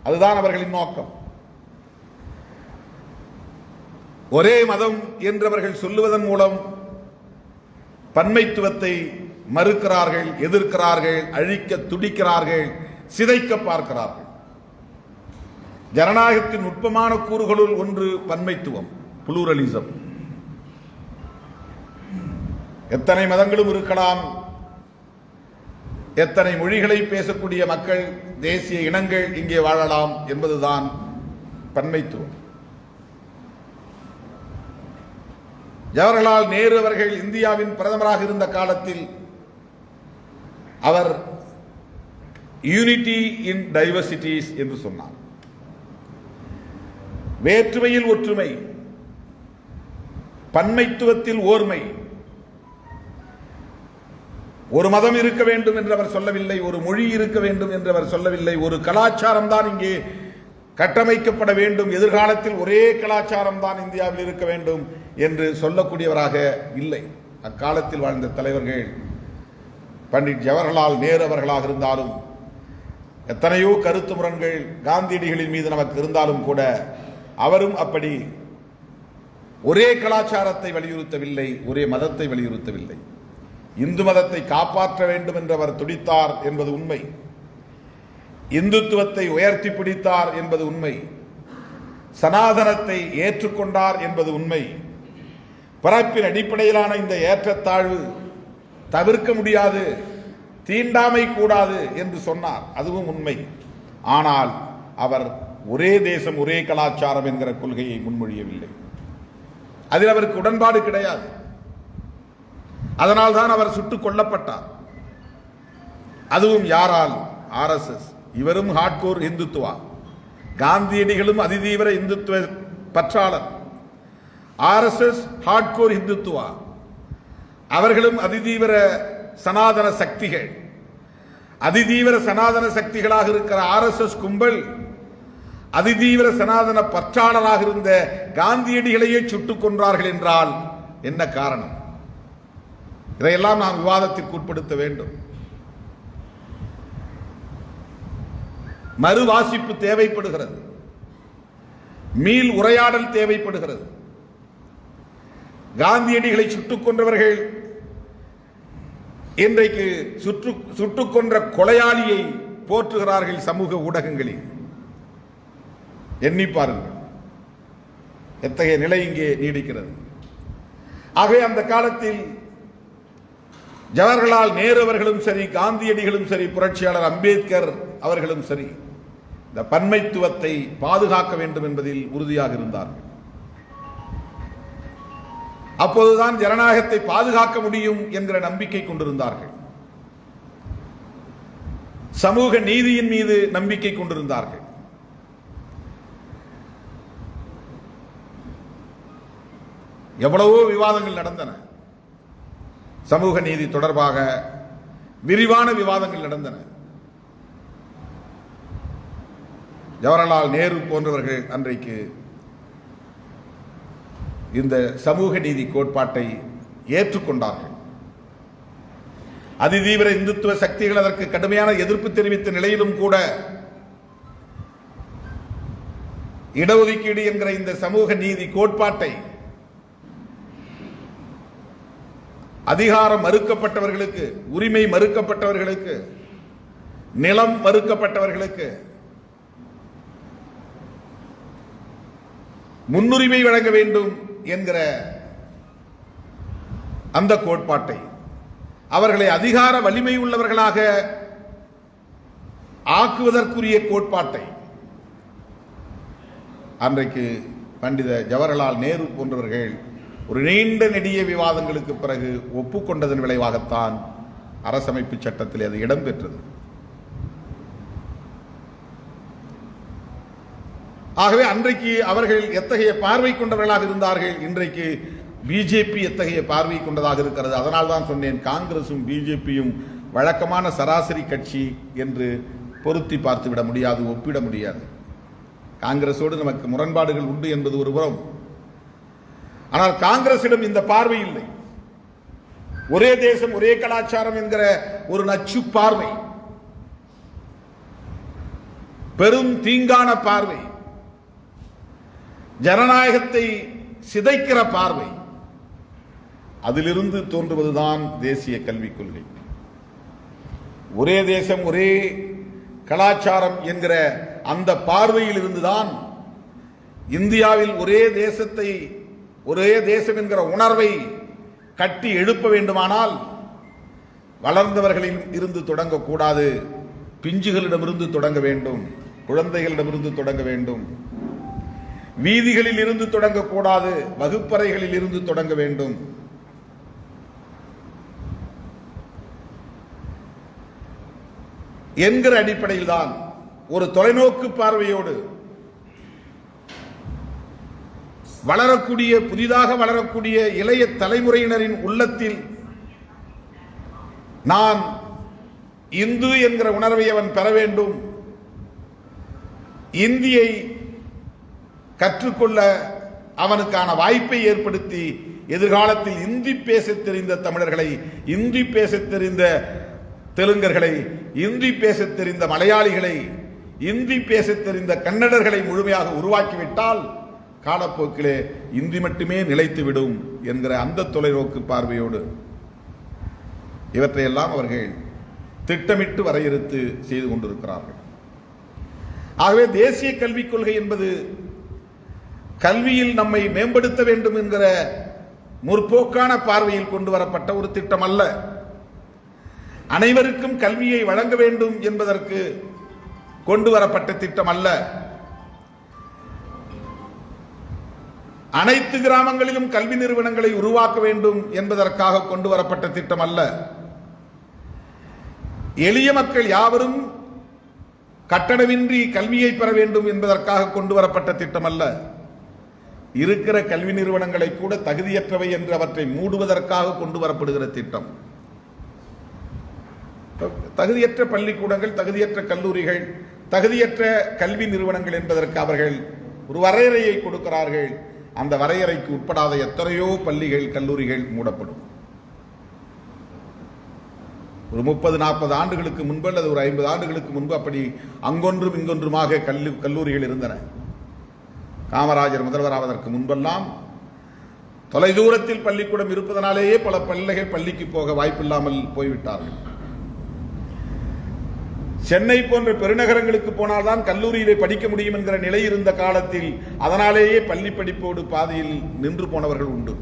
அதுதான் அவர்களின் நோக்கம். ஒரே மதம் என்றவர்கள் சொல்லுவதன் மூலம் பன்மைத்துவத்தை மறுக்கிறார்கள், எதிர்க்கிறார்கள், அழிக்க துடிக்கிறார்கள், சிதைக்க பார்க்கிறார்கள். ஜனநாயகத்தின் நுட்பமான கூறுகளுள் ஒன்று பன்மைத்துவம், புளூரலிசம். எத்தனை மதங்களும் இருக்கலாம், எத்தனை மொழிகளை பேசக்கூடிய மக்கள், தேசிய இனங்கள் இங்கே வாழலாம் என்பதுதான் பன்மைத்துவம். ஜவஹர்லால் நேரு அவர்கள் இந்தியாவின் பிரதமராக இருந்த காலத்தில் அவர் யூனிட்டி இன் டைவர்சிட்டிஸ் என்று சொன்னார். வேற்றுமையில் ஒற்றுமை, பன்மைத்துவத்தில் ஓர்மை. ஒரு மதம் இருக்க வேண்டும் என்று அவர் சொல்லவில்லை, ஒரு மொழி இருக்க வேண்டும் என்று அவர் சொல்லவில்லை, ஒரு கலாச்சாரம் தான் இங்கே கட்டமைக்கப்பட வேண்டும், எதிர்காலத்தில் ஒரே கலாச்சாரம் தான் இந்தியாவில் இருக்க வேண்டும் என்று சொல்லக்கூடியவராக இல்லை. அக்காலத்தில் வாழ்ந்த தலைவர்கள் பண்டிட் ஜவஹர்லால் நேரு அவர்களாக இருந்தாலும், எத்தனையோ கருத்து முரண்கள் காந்தியடிகளின் மீது நமக்கு இருந்தாலும் கூட அவரும் அப்படி ஒரே கலாச்சாரத்தை வலியுறுத்தவில்லை, ஒரே மதத்தை வலியுறுத்தவில்லை. இந்து மதத்தை காப்பாற்ற வேண்டும் என்று அவர் துடித்தார் என்பது உண்மை. இந்துத்துவத்தை உயர்த்தி பிடித்தார் என்பது உண்மை. சனாதனத்தை ஏற்றுக்கொண்டார் என்பது உண்மை. பிறப்பின் அடிப்படையிலான இந்த ஏற்றத்தாழ்வு தவிர்க்க முடியாது, தீண்டாமை கூடாது என்று சொன்னார், அதுவும் உண்மை. ஆனால் அவர் ஒரே தேசம் ஒரே கலாச்சாரம் என்கிற கொள்கையை முன்மொழியவில்லை. அதில் அவருக்கு உடன்பாடு கிடையாது. அதனால்தான் அவர் சுட்டுக் கொல்லப்பட்டார். அதுவும் யாரால்? RSS. இவரும் ஹார்ட்கோர் இந்துத்துவா. காந்தியடிகளும் அதிதீவிர இந்துத்துவ பற்றாளர். RSS hardcore Hindutva. அவர்களும் அதிதீவிர சனாதன சக்திகள். அதிதீவிர சனாதன சக்திகளாக இருக்கிற RSS கும்பல் அதிதீவிர சனாதன பற்றாளராக இருந்த காந்தியடிகளையே சுட்டுக் கொன்றார்கள் என்றால் என்ன காரணம்? இதையெல்லாம் நாம் விவாதத்திற்கு உட்படுத்த வேண்டும். மறு வாசிப்பு தேவைப்படுகிறது. மீள் உரையாடல் தேவைப்படுகிறது. காந்தியடிகளை சுட்டுக் கொன்றவர்கள் இன்றைக்கு சுட்டுக் கொன்ற கொலையாளியை போற்றுகிறார்கள் சமூக ஊடகங்களில். எண்ணி பாருங்கள் எத்தகைய நிலை இங்கே நீடிக்கிறது. ஆகவே அந்த காலத்தில் ஜவஹர்லால் நேரு அவர்களும் சரி, காந்தியடிகளும் சரி, புரட்சியாளர் அம்பேத்கர் அவர்களும் சரி, இந்த பன்மைத்துவத்தை பாதுகாக்க வேண்டும் என்பதில் உறுதியாக இருந்தார்கள். அப்போதுதான் ஜனநாயகத்தை பாதுகாக்க முடியும் என்கிற நம்பிக்கை கொண்டிருந்தார்கள். சமூக நீதியின் மீது நம்பிக்கை கொண்டிருந்தார்கள். எவ்வளவோ விவாதங்கள் நடந்தன. சமூக நீதி தொடர்பாக விரிவான விவாதங்கள் நடந்தன. ஜவஹர்லால் நேரு போன்றவர்கள் அன்றைக்கு இந்த சமூக நீதி கோட்பாட்டை ஏற்றுக்கொண்டார்கள். அதிதீவிர இந்துத்துவ சக்திகள் அதற்கு கடுமையான எதிர்ப்பு தெரிவித்த நிலையிலும் கூட இடஒதுக்கீடு என்கிற இந்த சமூக நீதி கோட்பாட்டை அதிகாரம் மறுக்கப்பட்டவர்களுக்கு, உரிமை மறுக்கப்பட்டவர்களுக்கு, நிலம் மறுக்கப்பட்டவர்களுக்கு முன்னுரிமை வழங்க வேண்டும் என்கிற அந்த கோட்பாட்டை, அவர்களை அதிகார வலிமை உள்ளவர்களாக ஆக்குவதற்குரிய கோட்பாட்டை அன்றைக்கு பண்டித ஜவஹர்லால் நேரு போன்றவர்கள் ஒரு நீண்ட நெடிய விவாதங்களுக்கு பிறகு ஒப்புக்கொண்டதன் விளைவாகத்தான் அரசமைப்பு சட்டத்தில் அது இடம்பெற்றது. ஆகவே அன்றைக்கு அவர்கள் எத்தகைய பார்வை கொண்டவர்களாக இருந்தார்கள், இன்றைக்கு பிஜேபி எத்தகைய பார்வை கொண்டதாக இருக்கிறது. அதனால் தான் சொன்னேன், காங்கிரசும் பிஜேபியும் வழக்கமான சராசரி கட்சி என்று பொருத்தி பார்த்துவிட முடியாது, ஒப்பிட முடியாது. காங்கிரஸோடு நமக்கு முரண்பாடுகள் உண்டு என்பது ஒரு புறம். ஆனால் காங்கிரசிடம் இந்த பார்வை இல்லை. ஒரே தேசம் ஒரே கலாச்சாரம் என்கிற ஒரு நச்சு பார்வை, பெரும் தீங்கான பார்வை, ஜனநாயகத்தை சிதைக்கிற பார்வை, அதிலிருந்து தோன்றுவதுதான் தேசிய கல்விக் கொள்கை. ஒரே தேசம் ஒரே கலாச்சாரம் என்கிற அந்த பார்வையில் இருந்துதான் இந்தியாவில் ஒரே தேசம் என்கிற உணர்வை கட்டி எழுப்ப வேண்டுமானால் வளர்ந்தவர்களில் இருந்து தொடங்கக்கூடாது, பிஞ்சுகளிடமிருந்து தொடங்க வேண்டும், குழந்தைகளிடமிருந்து தொடங்க வேண்டும். வீதிகளில் இருந்து தொடங்கக்கூடாது, வகுப்பறைகளில் இருந்து தொடங்க வேண்டும். என்கிற அடிப்படையில் தான் ஒரு தொலைநோக்கு பார்வையோடு புதிதாக வளரக்கூடிய இளைய தலைமுறையினரின் உள்ளத்தில் நான் இந்து என்கிற உணர்வை அவன் பெற வேண்டும், இந்தியை கற்றுக்கொள்ள அவனுக்கான வாய்ப்பை ஏற்படுத்தி எதிர்காலத்தில் இந்தி பேசத் தெரிந்த தமிழர்களை, இந்தி பேசத் தெரிந்த தெலுங்கர்களை, இந்தி பேசத் தெரிந்த மலையாளிகளை, இந்தி பேசத் தெரிந்த கன்னடர்களை முழுமையாக உருவாக்கிவிட்டால் காலப்போக்கிலே இந்தி மட்டுமே நிலைத்துவிடும் என்கிற அந்த தொலைநோக்கு பார்வையோடு இவற்றையெல்லாம் அவர்கள் திட்டமிட்டு வரையறுத்து செய்து கொண்டிருக்கிறார்கள். ஆகவே தேசிய கல்விக் கொள்கை என்பது கல்வியில் நம்மை மேம்படுத்த வேண்டும் என்கிற முற்போக்கான பார்வையில் கொண்டு வரப்பட்ட ஒரு திட்டம் அல்ல. அனைவருக்கும் கல்வியை வழங்க வேண்டும் என்பதற்கு கொண்டு வரப்பட்ட திட்டம் அல்ல. அனைத்து கிராமங்களிலும் கல்வி நிறுவனங்களை உருவாக்க வேண்டும் என்பதற்காக கொண்டு வரப்பட்ட திட்டம் அல்ல. எளிய மக்கள் யாவரும் கட்டணமின்றி கல்வியை பெற வேண்டும் என்பதற்காக கொண்டு வரப்பட்ட திட்டம் அல்ல. இருக்கிற கல்வி நிறுவனங்களை கூட தகுதியற்றவை என்று அவற்றை மூடுவதற்காக கொண்டு வரப்படுகிற திட்டம். தகுதியற்ற பள்ளிக்கூடங்கள், தகுதியற்ற கல்லூரிகள், தகுதியற்ற கல்வி நிறுவனங்கள் என்பதற்கு அவர்கள் ஒரு வரையறையை கொடுக்கிறார்கள். அந்த வரையறைக்கு உட்படாத எத்தனையோ பள்ளிகள், கல்லூரிகள் மூடப்படும். ஒரு 30-40 ஆண்டுகளுக்கு முன்பு அல்லது ஒரு 50 ஆண்டுகளுக்கு முன்பு அப்படி அங்கொன்றும் இங்கொன்றுமாக கல்லூரிகள் இருந்தன. காமராஜர் முதல்வராவதற்கு முன்பெல்லாம் தொலைதூரத்தில் பள்ளிக்கூடம் இருப்பதனாலேயே பல பிள்ளைகள் பள்ளிக்கு போக வாய்ப்பில்லாமல் போய்விட்டார்கள். சென்னை போன்ற பெருநகரங்களுக்கு போனால்தான் கல்லூரியிலே படிக்க முடியும் என்கிற நிலை இருந்த காலத்தில் அதனாலேயே பள்ளி படிப்போடு பாதியில் நின்று போனவர்கள் உண்டு.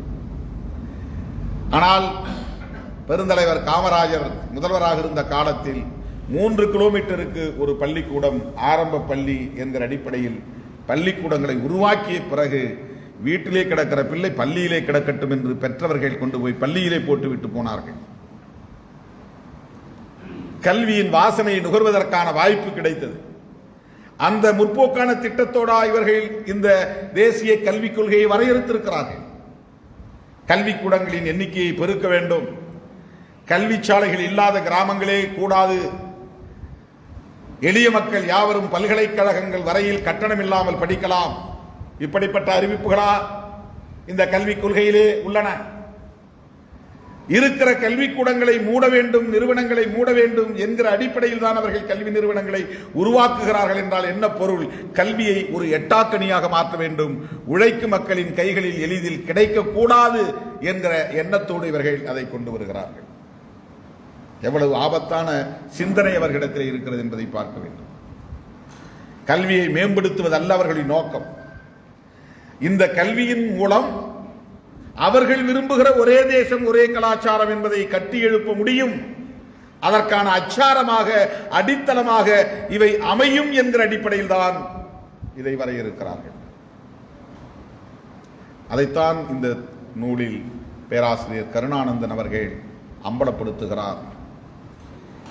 ஆனால் பெருந்தலைவர் காமராஜர் முதல்வராக இருந்த காலத்தில் 3 கிலோமீட்டருக்கு ஒரு பள்ளிக்கூடம், ஆரம்ப பள்ளி என்கிற அடிப்படையில் பள்ளிக்கூடங்களை உருவாக்கிய பிறகு வீட்டிலே கிடக்கிற பிள்ளை பள்ளியிலே கிடக்கட்டும் என்று பெற்றவர்கள் கொண்டு போய் பள்ளியிலே போட்டுவிட்டு போனார்கள். கல்வியின் வாசனையை நுகர்வதற்கான வாய்ப்பு கிடைத்தது. அந்த முற்போக்கான திட்டத்தோட இவர்கள் இந்த தேசிய கல்விக் கொள்கையை வரையறுத்திருக்கிறார்கள். கல்விக்கூடங்களின் எண்ணிக்கையை பெருக்க வேண்டும், கல்வி சாலைகள் இல்லாத கிராமங்களே கூடாது, எளிய மக்கள் யாவரும் பல்கலைக்கழகங்கள் வரையில் கட்டணம் இல்லாமல் படிக்கலாம். இப்படிப்பட்ட அறிவிப்புகளா இந்த கல்விக் கொள்கையிலே உள்ளன. இருக்கிற கல்விக்கூடங்களை மூட வேண்டும், நிறுவனங்களை மூட வேண்டும் என்கிற அடிப்படையில் தான் அவர்கள் கல்வி நிறுவனங்களை உருவாக்குகிறார்கள் என்றால் என்ன பொருள்? கல்வியை ஒரு எட்டாக்கணியாக மாற்ற வேண்டும், உழைக்கும் மக்களின் கைகளில் எளிதில் கிடைக்கக்கூடாது என்கிற எண்ணத்தோடு இவர்கள் அதை கொண்டு வருகிறார்கள். எவ்வளவு ஆபத்தான சிந்தனை அவர்களிடத்தில் இருக்கிறது என்பதை பார்க்க வேண்டும். கல்வியை மேம்படுத்துவதல்ல அவர்களின் நோக்கம். இந்த கல்வியின் மூலம் அவர்கள் விரும்புகிற ஒரே தேசம், ஒரே கலாச்சாரம் என்பதை கட்டி எழுப்ப முடியும். அதற்கான அச்சாரமாக, அடித்தளமாக இவை அமையும் என்கிற அடிப்படையில் தான் இதை வரையறுக்கிறார்கள். அதைத்தான் இந்த நூலில் பேராசிரியர் கருணானந்தன் அவர்கள் அம்பலப்படுத்துகிறார்.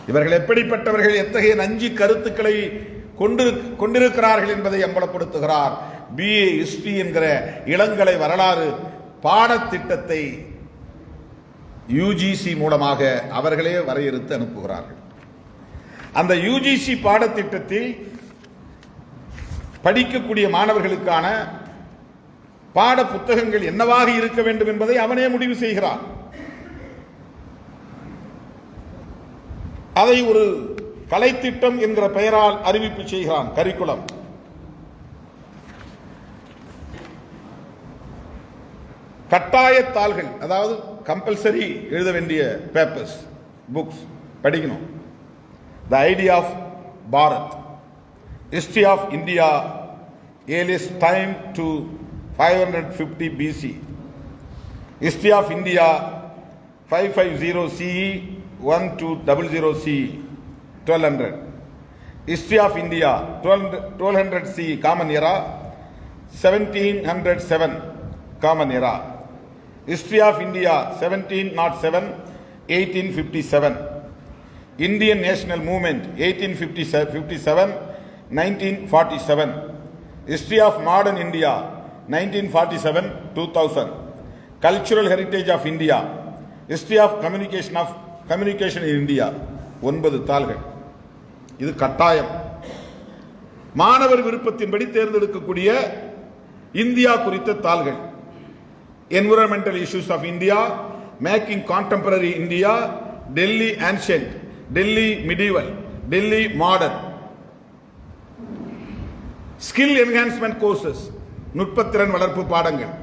இவர்கள் எப்படிப்பட்டவர்கள், எத்தகைய நஞ்சு கருத்துக்களை கொண்டிருக்கிறார்கள் என்பதை அம்பலப்படுத்துகிறார். BA ஹிஸ்டரி என்கிற இளங்கலை வரலாறு பாடத்திட்டத்தை UGC மூலமாக அவர்களே வரையறுத்து அனுப்புகிறார்கள். அந்த UGC பாடத்திட்டத்தில் படிக்கக்கூடிய மாணவர்களுக்கான பாட புத்தகங்கள் என்னவாக இருக்க வேண்டும் என்பதை அவனே முடிவு செய்கிறான். அதை ஒரு கலைத்திட்டம் என்கிற பெயரால் அறிவிப்பு செய்கிறான். கரிக்குலம் கட்டாயத்தாள்கள், அதாவது கம்பல்சரி எழுத வேண்டிய பேப்பர்ஸ், புக்ஸ் படிக்கணும். The idea of Bharat, history of India earliest time to 550 BC, history of India 550 CE 1 to 00 CE 1200, history of India 1200 CE common era 1707 common era, history of India 1707 1857, Indian national movement 1857 1947, history of modern India 1947 2000, cultural heritage of India, history of communication in India. 9 தாள்கள். இது கட்டாயம். மாணவர் விருப்பத்தின்படி தேர்ந்தெடுக்கக்கூடிய India குறித்த தாள்கள். Environmental issues of India, making contemporary India, Delhi ancient, Delhi medieval, Delhi modern, skill enhancement courses, நுட்பத்திறன் வளர்ப்பு பாடங்கள்,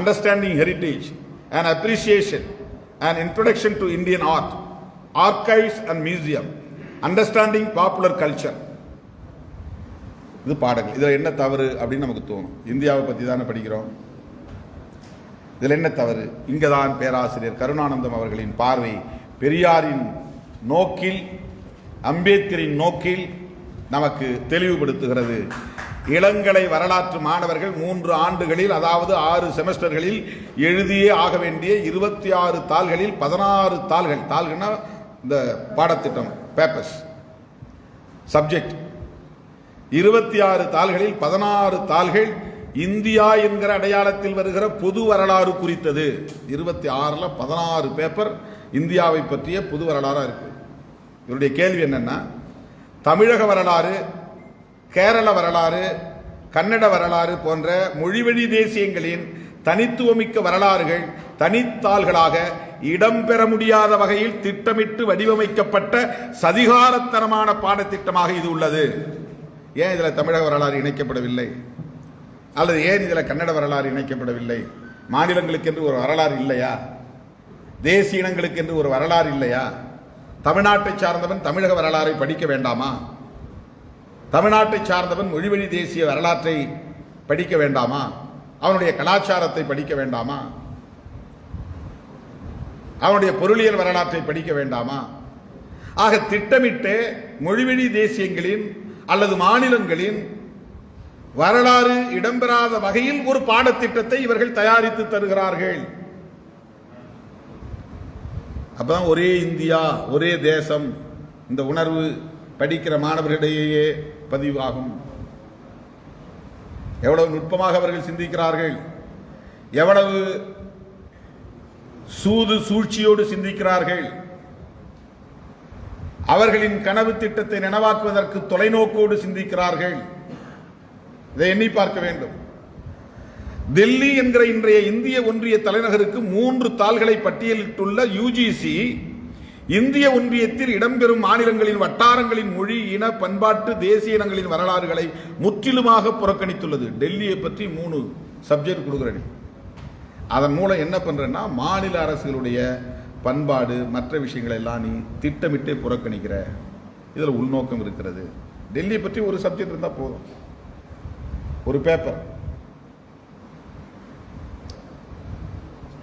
understanding heritage and appreciation and introduction to Indian art, archives and museum, understanding popular culture. இது பாடங்கள். இதில் என்ன தவறு அப்படின்னு நமக்கு தோணும். இந்தியாவை பற்றி தானே படிக்கிறோம், இதில் என்ன தவறு? இங்கதான் பேராசிரியர் கருணானந்தம் அவர்களின் பார்வை பெரியாரின் நோக்கில், அம்பேத்கரின் நோக்கில் நமக்கு தெளிவுபடுத்துகிறது. இளங்கலை வரலாற்று மாணவர்கள் 3 ஆண்டுகளில், அதாவது 6 செமஸ்டர்களில் எழுதியே ஆக வேண்டிய 26 தாள்களில் 16 தாள்கள், தாள்கள்னா இந்த பாடத்திட்டம் பேப்பர்ஸ் சப்ஜெக்ட், 26 தாள்களில் 16 தாள்கள் இந்தியா என்கிற அடையாளத்தில் வருகிற பொது வரலாறு குறித்தது. 26ல் 16 பேப்பர் இந்தியாவை பற்றிய பொது வரலாறா இருக்கு. இவருடைய கேள்வி என்னன்னா, தமிழக வரலாறு, கேரள வரலாறு, கன்னட வரலாறு போன்ற மொழிவழி தேசியங்களின் தனித்துவமிக்க வரலாறுகள் தனித்தாள்களாக இடம்பெற முடியாத வகையில் திட்டமிட்டு வடிவமைக்கப்பட்ட சதிகாரத்தனமான பாடத்திட்டமாக இது உள்ளது. ஏன் இதில் தமிழக வரலாறு இணைக்கப்படவில்லை? அல்லது ஏன் இதில் கன்னட வரலாறு இணைக்கப்படவில்லை? மாநிலங்களுக்கு என்று ஒரு வரலாறு இல்லையா? தேசிய இனங்களுக்கு என்று ஒரு வரலாறு இல்லையா? தமிழ்நாட்டை சார்ந்தவன் தமிழக வரலாறை படிக்க வேண்டாமா? தமிழ்நாட்டை சார்ந்தவன் மொழிவழி தேசிய வரலாற்றை படிக்க வேண்டாமா? அவனுடைய கலாச்சாரத்தை படிக்க வேண்டாமா? அவனுடைய பொருளியல் வரலாற்றை படிக்க வேண்டாமா? ஆக திட்டமிட்டு மொழிவழி தேசியங்களின் அல்லது மாநிலங்களின் வரலாறு இடம்பெறாத வகையில் ஒரு பாடத்திட்டத்தை இவர்கள் தயாரித்து தருகிறார்கள். அப்பதான் ஒரே இந்தியா, ஒரே தேசம் இந்த உணர்வு படிக்கிற மாணவர்களிடையே பதிவாகும். எவ்வளவு நுட்பமாக அவர்கள் சிந்திக்கிறார்கள், எவ்வளவு சூது சூழ்ச்சியோடு சிந்திக்கிறார்கள். அவர்களின் கனவு திட்டத்தை நனவாக்குவதற்கு தொலைநோக்கோடு சிந்திக்கிறார்கள். இதை எண்ணி பார்க்க வேண்டும். டெல்லி என்கிற இன்றைய இந்திய ஒன்றிய தலைநகருக்கு 3 தாள்களை பட்டியலிட்டுள்ள யுஜிசி இந்திய ஒன்றியத்தில் இடம்பெறும் மாநிலங்களின் வட்டாரங்களின் மொழி, இன, பண்பாட்டு, தேசிய இனங்களின் வரலாறுகளை முற்றிலுமாக புறக்கணித்துள்ளது. டெல்லியை பற்றி 3 சப்ஜெக்ட் கொடுக்குறேன். அதன் மூலம் என்ன பண்றேன்னா, மாநில அரசுகளுடைய பண்பாடு மற்ற விஷயங்களை எல்லாம் நீ திட்டமிட்டே புறக்கணிக்கிற. இதில் உள்நோக்கம் இருக்கிறது. டெல்லியை பற்றி ஒரு சப்ஜெக்ட் இருந்தால் போதும், ஒரு பேப்பர்.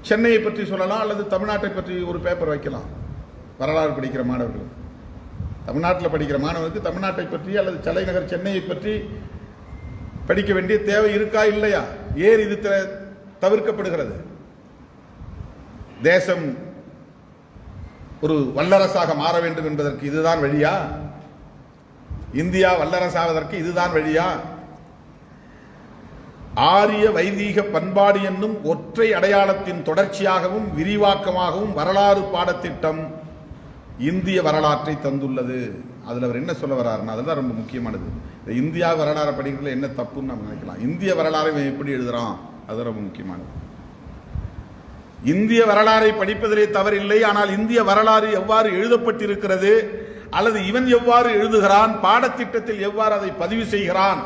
சென்னையை பற்றி சொல்லலாம், அல்லது தமிழ்நாட்டை பற்றி ஒரு பேப்பர் வைக்கலாம். வரலாறு படிக்கிற மாணவர்கள், தமிழ்நாட்டில் படிக்கிற மாணவர்களுக்கு தமிழ்நாட்டை பற்றி அல்லது தலைநகர் சென்னையை பற்றி படிக்க வேண்டிய தேவை இருக்கா இல்லையா? ஏன் இது தவிர்க்கப்படுகிறது? தேசம் ஒரு வல்லரசாக மாற வேண்டும் என்பதற்கு இதுதான் வழியா? இந்தியா வல்லரசாவதற்கு இதுதான் வழியா? ஆரிய வைதீக பண்பாடு என்னும் ஒற்றை அடையாளத்தின் தொடர்ச்சியாகவும் விரிவாக்கமாகவும் வரலாறு பாடத்திட்டம் இந்திய வரலாற்றை தந்துள்ளது. அதில் அவர் என்ன சொல்ல வர்றாருன்னா, அதுதான் ரொம்ப முக்கியமானது. இந்தியா வரலாறு படிக்கிறதுல என்ன தப்புன்னு நம்ம நினைக்கலாம். இந்திய வரலாறை எப்படி எழுதுறான், அது ரொம்ப முக்கியமானது. இந்திய வரலாறை படிப்பதிலே தவறில்லை. ஆனால் இந்திய வரலாறு எவ்வாறு எழுதப்பட்டிருக்கிறது, அல்லது இவன் எவ்வாறு எழுதுகிறான், பாடத்திட்டத்தில் எவ்வாறு அதை பதிவு செய்கிறான்,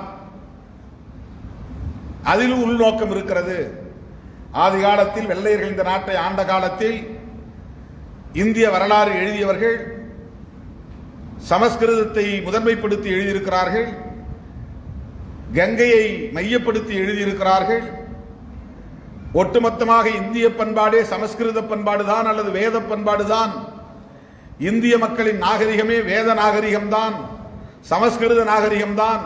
அதிலும் உள்நோக்கம் இருக்கிறது. ஆதி காலத்தில் வெள்ளையர்கள் இந்த நாட்டை ஆண்ட காலத்தில் இந்திய வரலாறு எழுதியவர்கள் சமஸ்கிருதத்தை முதன்மைப்படுத்தி எழுதியிருக்கிறார்கள், கங்கையை மையப்படுத்தி எழுதியிருக்கிறார்கள். ஒட்டுமொத்தமாக இந்திய பண்பாடே சமஸ்கிருத பண்பாடுதான் அல்லது வேத பண்பாடுதான். இந்திய மக்களின் நாகரிகமே வேத நாகரிகம்தான், சமஸ்கிருத நாகரிகம்தான்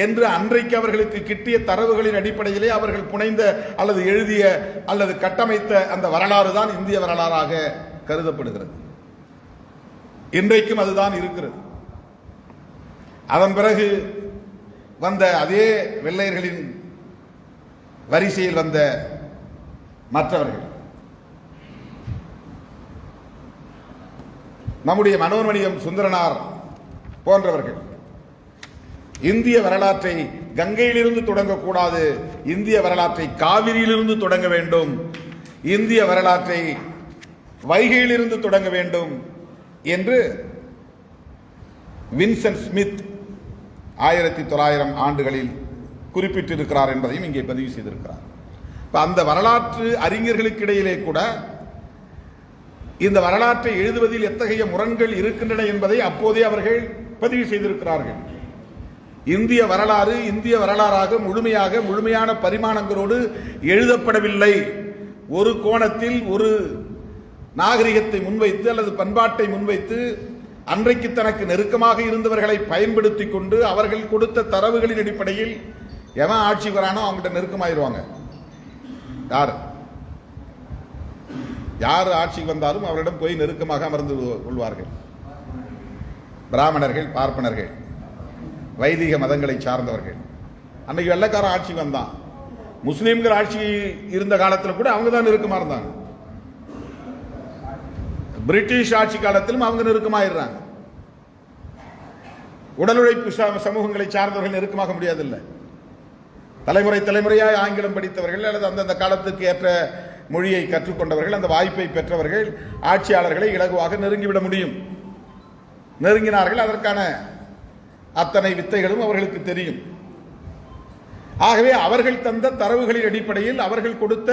என்று அன்றைக்கு அவர்களுக்கு கிட்டிய தரவுகளின் அடிப்படையிலே அவர்கள் புனைந்த அல்லது எழுதிய அல்லது கட்டமைத்த அந்த வரலாறு தான் இந்திய வரலாறாக கருதப்படுகிறது. இன்றைக்கும் அதுதான் இருக்கிறது. அதன் பிறகு வந்த அதே வெள்ளையர்களின் வரிசையில் வந்த மற்றவர்கள், நம்முடைய மனோன்மணியம் சுந்தரனார் போன்றவர்கள் இந்திய வரலாற்றை கங்கையிலிருந்து தொடங்கக்கூடாது, இந்திய வரலாற்றை காவிரியிலிருந்து தொடங்க வேண்டும், இந்திய வரலாற்றை வைகையிலிருந்து தொடங்க வேண்டும் என்று வின்சென்ட் ஸ்மித் 1900 ஆண்டுகளில் குறிப்பிட்டிருக்கிறார் என்பதையும் இங்கே பதிவு செய்திருக்கிறார். அந்த வரலாற்று அறிஞர்களுக்கு இடையிலே கூட இந்த வரலாற்றை எழுதுவதில் எத்தகைய முரண்கள் இருக்கின்றன என்பதை அப்போதே அவர்கள் பதிவு செய்திருக்கிறார்கள். இந்திய வரலாறு இந்திய வரலாறாக முழுமையான பரிமாணங்களோடு எழுதப்படவில்லை. ஒரு கோணத்தில் ஒரு நாகரிகத்தை முன்வைத்து அல்லது பண்பாட்டை முன்வைத்து அன்றைக்கு தனக்கு நெருக்கமாக இருந்தவர்களை பயன்படுத்தி கொண்டு அவர்கள் கொடுத்த தரவுகளின் அடிப்படையில் எவன் ஆட்சி வரானோ அவங்ககிட்ட நெருக்கமாயிருவாங்க. யார் ஆட்சிக்கு வந்தாலும் அவரிடம் போய் நெருக்கமாக அமர்ந்து கொள்வார்கள். பிராமணர்கள், பார்ப்பனர்கள், வைதிக மதங்களை சார்ந்தவர்கள். அன்னைக்கு வெள்ளைக்காரன் ஆட்சி வந்தான். முஸ்லீம்கள் ஆட்சி இருந்த காலத்தில் கூட அவங்க தான் நெருக்கமா இருந்தாங்க. பிரிட்டிஷ் ஆட்சி காலத்திலும் அவங்க நெருக்கமாயிடுறாங்க. உடல் உழைப்பு சமூகங்களை சார்ந்தவர்கள் நெருக்கமாக முடியாதில்லை. தலைமுறை தலைமுறையாய் ஆங்கிலம் படித்தவர்கள் அல்லது அந்தந்த காலத்துக்கு ஏற்ற மொழியை கற்றுக்கொண்டவர்கள், அந்த வாய்ப்பை பெற்றவர்கள் ஆட்சியாளர்களை இலகுவாக நெருங்கிவிட முடியும். நெருங்கினார்கள். அதற்கான அத்தனை வித்தைகளும் அவர்களுக்கு தெரியும். ஆகவே அவர்கள் தந்த தரவுகளின் அடிப்படையில், அவர்கள் கொடுத்த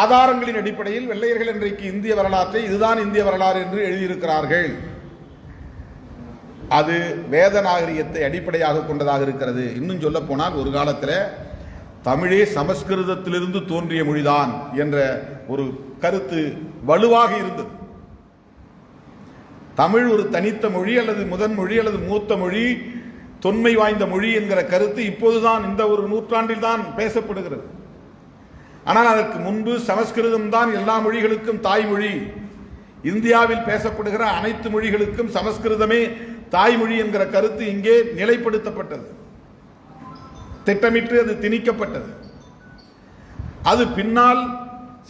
ஆதாரங்களின் அடிப்படையில் வெள்ளையர்கள் இன்றைக்கு இந்திய வரலாற்றை இதுதான் இந்திய வரலாறு என்று எழுதியிருக்கிறார்கள். அது வேத நாகரிகத்தை அடிப்படையாக கொண்டதாக இருக்கிறது. இன்னும் சொல்ல போனால் ஒரு காலத்தில் தமிழே சமஸ்கிருதத்திலிருந்து தோன்றிய மொழிதான் என்ற ஒரு கருத்து வலுவாக இருந்தது. தமிழ் ஒரு தனித்த மொழி அல்லது முதன் மொழி அல்லது மூத்த மொழி, தொன்மை வாய்ந்த மொழி என்கிற கருத்து இப்போதுதான் இந்த ஒரு நூற்றாண்டில் தான் பேசப்படுகிறது. ஆனால் அதற்கு முன்பு சமஸ்கிருதம் தான் எல்லா மொழிகளுக்கும் தாய்மொழி. இந்தியாவில் பேசப்படுகிற அனைத்து மொழிகளுக்கும் சமஸ்கிருதமே தாய்மொழி என்கிற கருத்து இங்கே நிலைப்படுத்தப்பட்டது, திட்டமிட்டு அது திணிக்கப்பட்டது. அது பின்னால்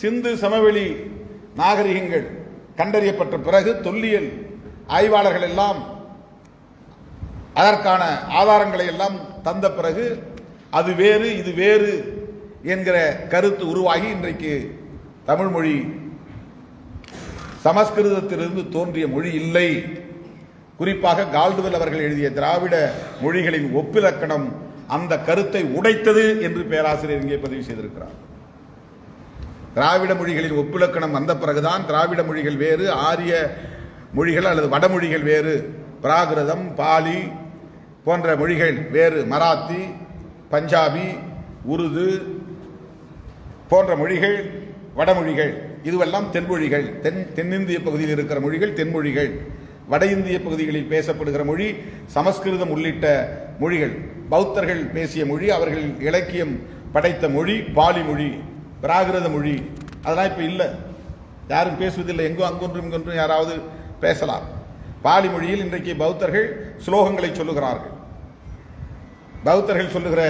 சிந்து சமவெளி நாகரிகங்கள் கண்டறியப்பட்ட பிறகு தொல்லியல் ஆய்வாளர்கள் எல்லாம் அதற்கான ஆதாரங்களை எல்லாம் தந்த பிறகு அது வேறு இது வேறு என்கிற கருத்து உருவாகி இன்றைக்கு தமிழ் மொழி சமஸ்கிருதத்திலிருந்து தோன்றிய மொழி இல்லை. குறிப்பாக கால்டுவெல் அவர்கள் எழுதிய திராவிட மொழிகளின் ஒப்பிலக்கணம் அந்த கருத்தை உடைத்தது என்று பேராசிரியர் இங்கே பதிவு செய்திருக்கிறார். திராவிட மொழிகளின் ஒப்பிலக்கணம் வந்த பிறகுதான் திராவிட மொழிகள் வேறு, ஆரிய மொழிகள் அல்லது வடமொழிகள் வேறு, பிராகிருதம், பாலி போன்ற மொழிகள் வேறு, மராத்தி, பஞ்சாபி, உருது போன்ற மொழிகள் வடமொழிகள், இதுவெல்லாம் தென்மொழிகள். தென்னிந்திய பகுதியில் இருக்கிற மொழிகள் தென்மொழிகள். வட இந்திய பகுதிகளில் பேசப்படுகிற மொழி சமஸ்கிருதம் உள்ளிட்ட மொழிகள். பௌத்தர்கள் பேசிய மொழி, அவர்கள் இலக்கியம் படைத்த மொழி பாலி மொழி, பிராகிருத மொழி. அதெல்லாம் இப்போ இல்லை, யாரும் பேசுவதில்லை. எங்கோ அங்கொன்றும் இங்கொன்றும் யாராவது பேசலாம். பாலி மொழியில் இன்றைக்கு பௌத்தர்கள் ஸ்லோகங்களை சொல்லுகிறார்கள். பௌத்தர்கள் சொல்லுகிற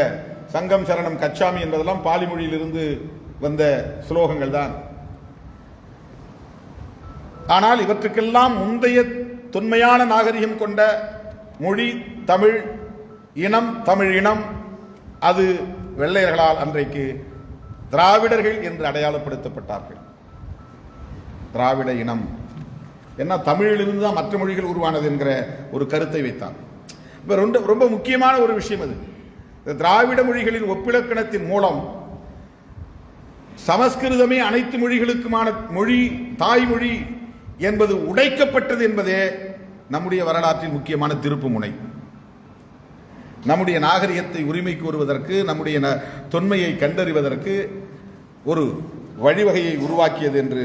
சங்கம் சரணம் கச்சாமி என்பதெல்லாம் பாலி மொழியிலிருந்து வந்த ஸ்லோகங்கள் தான். ஆனால் இவற்றுக்கெல்லாம் முந்தைய தொன்மையான நாகரிகம் கொண்ட மொழி தமிழ் இனம், தமிழ் இனம். அது வெள்ளையர்களால் அன்றைக்கு திராவிடர்கள் என்று அடையாளப்படுத்தப்பட்டார்கள். திராவிட இனம் என்ன, தமிழிலிருந்து தான் மற்ற மொழிகள் உருவானது என்கிற ஒரு கருத்தை வைத்தார். இப்போ ரொம்ப முக்கியமான ஒரு விஷயம் அது. திராவிட மொழிகளின் ஒப்பிலக்கணத்தின் மூலம் சமஸ்கிருதமே அனைத்து மொழிகளுக்குமான மொழி, தாய்மொழி என்பது உடைக்கப்பட்டது என்பதே நம்முடைய வரலாற்றில் முக்கியமான திருப்பு முனை. நம்முடைய நாகரிகத்தை உரிமை கோருவதற்கு, நம்முடைய தொன்மையை கண்டறிவதற்கு ஒரு வழிவகையை உருவாக்கியது என்று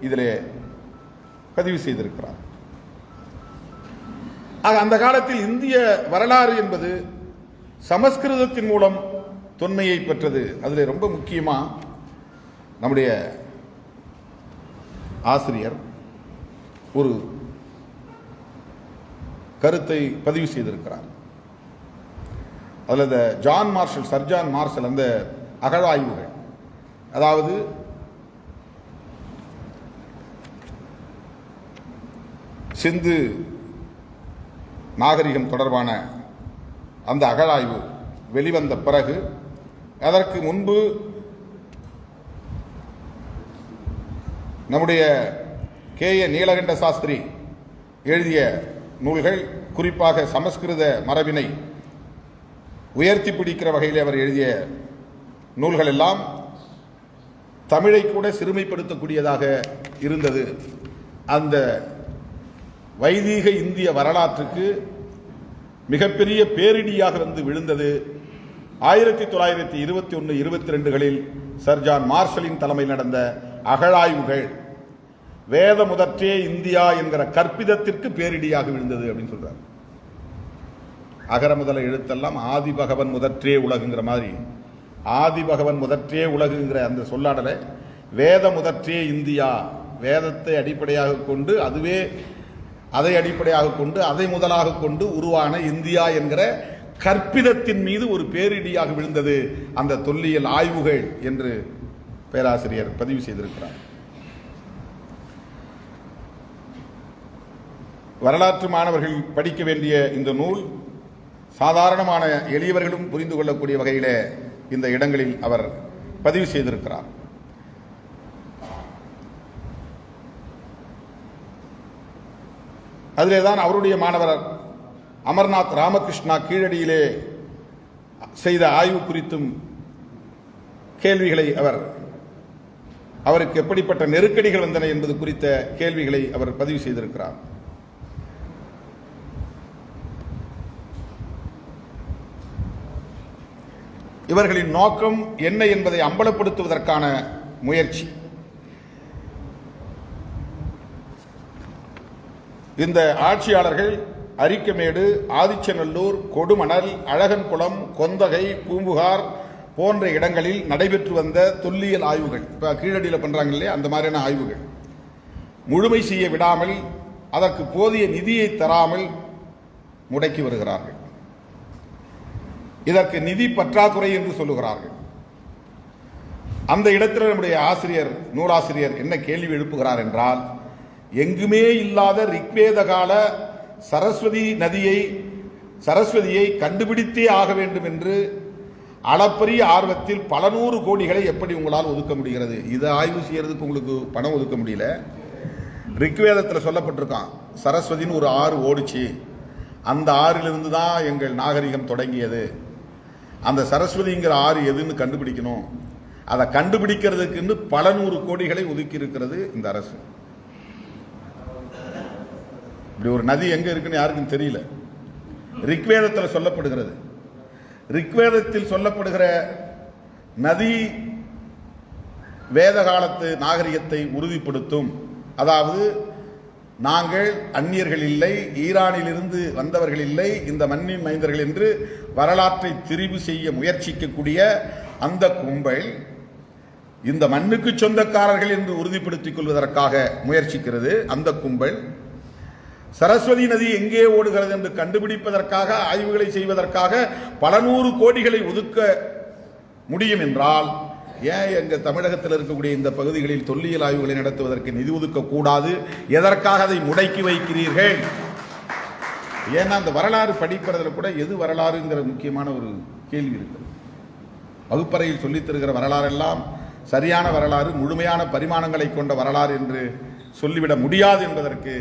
இதிலே பதிவு செய்திருக்கிறார். அந்த காலத்தில் இந்திய வரலாறு என்பது சமஸ்கிருதத்தின் மூலம் தொன்மையை பெற்றது. அதில் ரொம்ப முக்கியமா நம்முடைய ஆசிரியர் ஒரு கருத்தை பதிவு செய்திருக்கிறார். அதில் John Marshall, sir John Marshall அந்த அகழாய்வுகள், அதாவது சிந்து நாகரிகம் தொடர்பான அந்த அகழாய்வு வெளிவந்த பிறகு, அதற்கு முன்பு நம்முடைய K.A. நீலகண்ட சாஸ்திரி எழுதிய நூல்கள், குறிப்பாக சமஸ்கிருத மரபினை உயர்த்தி பிடிக்கிற வகையில் அவர் எழுதிய நூல்கள் எல்லாம் தமிழை கூட சிறுமைப்படுத்தக்கூடியதாக இருந்தது. அந்த வைதீக இந்திய வரலாற்றுக்கு மிகப்பெரிய பேரிடியாக வந்து விழுந்தது 1921-22களில் சர் ஜான் மார்ஷலின் தலைமையில் நடந்த அகழாய்வுகள். வேத முதற்றே இந்தியா என்கிற கற்பிதத்திற்கு பேரிடியாக விழுந்தது அப்படின்னு சொல்றார். அகர முதல எழுத்தெல்லாம் ஆதி பகவன் முதற்றே உலகுங்கிற மாதிரி ஆதி பகவன் முதற்றே உலகுங்கிற அந்த சொல்லாடலை வேத முதற்றே இந்தியா, வேதத்தை அடிப்படையாக கொண்டு அதை அடிப்படையாக கொண்டு அதை முதலாக கொண்டு உருவான இந்தியா என்கிற கற்பிதத்தின் மீது ஒரு பேரிடியாக விழுந்தது அந்த தொல்லியல் ஆய்வுகள் என்று பேராசிரியர் பதிவு செய்திருக்கிறார். வரலாற்று மாணவர்கள் படிக்க வேண்டிய இந்த நூல் சாதாரணமான எளியவர்களும் புரிந்து கொள்ளக்கூடிய வகையிலே இந்த இடங்களில் அவர் பதிவு செய்திருக்கிறார். அதிலேதான் அவருடைய மாணவர் அமர்நாத் ராமகிருஷ்ணா கீழடியிலே செய்த ஆய்வு குறித்தும் கேள்விகளை அவருக்கு எப்படிப்பட்ட நெருக்கடிகள் வந்தன என்பது குறித்த கேள்விகளை அவர் பதிவு செய்திருக்கிறார். இவர்களின் நோக்கம் என்ன என்பதை அம்பலப்படுத்துவதற்கான முயற்சி. இந்த ஆட்சியாளர்கள் அரிக்கமேடு, ஆதிச்சநல்லூர், கொடுமணல், அழகன்குளம், கொந்தகை, பூம்புகார் போன்ற இடங்களில் நடைபெற்று வந்த தொல்லியல் ஆய்வுகள், இப்போ கீழடியில் பண்றாங்க இல்லையா, அந்த மாதிரியான ஆய்வுகள் முழுமை செய்ய விடாமல், அதற்கு போதிய நிதியை தராமல் முடக்கி வருகிறார்கள். இதற்கு நிதி பற்றாக்குறை என்று சொல்லுகிறார்கள். அந்த இடத்தில் நம்முடைய நூலாசிரியர் என்ன கேள்வி எழுப்புகிறார் என்றால், எங்குமே இல்லாத ரிக்வேத கால சரஸ்வதியை கண்டுபிடித்தே ஆக வேண்டும் என்று அளப்பரிய ஆர்வத்தில் பல நூறு கோடிகளை எப்படி உங்களால் ஒதுக்க முடிகிறது? இதை ஆய்வு செய்யறதுக்கு உங்களுக்கு பணம் ஒதுக்க முடியல. ரிக்வேதத்தில் சொல்லப்பட்டிருக்கான், சரஸ்வதின்னு ஒரு ஆறு ஓடிச்சு, அந்த ஆறிலிருந்து தான் எங்கள் நாகரிகம் தொடங்கியது. அந்த சரஸ்வதிங்கிற ஆறு எதுன்னு கண்டுபிடிக்கணும். அதை கண்டுபிடிக்கிறதுக்கு பல நூறு கோடிகளை ஒதுக்கி இருக்கிறது இந்த அரசு. இப்படி ஒரு நதி எங்க இருக்குன்னு யாருக்கும் தெரியல. ரிக்வேதத்தில் சொல்லப்படுகிறது. ரிக்வேதத்தில் சொல்லப்படுகிற நதி வேத காலத்து நாகரிகத்தை உறுதிப்படுத்தும். அதாவது நாங்கள் அந்நியர்கள் இல்லை, ஈரானிலிருந்து வந்தவர்கள் இல்லை, இந்த மண்ணின் மைந்தர்கள் என்று வரலாற்றை திரிவு செய்ய முயற்சிக்கக்கூடிய அந்த கும்பல் இந்த மண்ணுக்கு சொந்தக்காரர்கள் என்று உறுதிப்படுத்திக் கொள்வதற்காக முயற்சிக்கிறது. அந்த கும்பல் சரஸ்வதி நதி எங்கே ஓடுகிறது என்று கண்டுபிடிப்பதற்காக, ஆய்வுகளை செய்வதற்காக பல நூறு கோடிகளை ஒதுக்க முடியும் என்றால், ஏன் எங்க தமிழகத்தில் இருக்கக்கூடிய இந்த பகுதிகளில் தொல்லியல் ஆய்வுகளை நடத்துவதற்கு நிதி ஒதுக்க கூடாது? எதற்காக அதை முடக்கி வைக்கிறீர்கள்? ஏன்னா அந்த வரலாறு படிப்பதில் கூட எது வரலாறுங்கிற முக்கியமான ஒரு கேள்வி இருக்கு. வகுப்பறையில் சொல்லித் தருகிற வரலாறெல்லாம் சரியான வரலாறு, முழுமையான பரிமாணங்களை கொண்ட வரலாறு என்று சொல்லிவிட முடியாது என்பதற்கு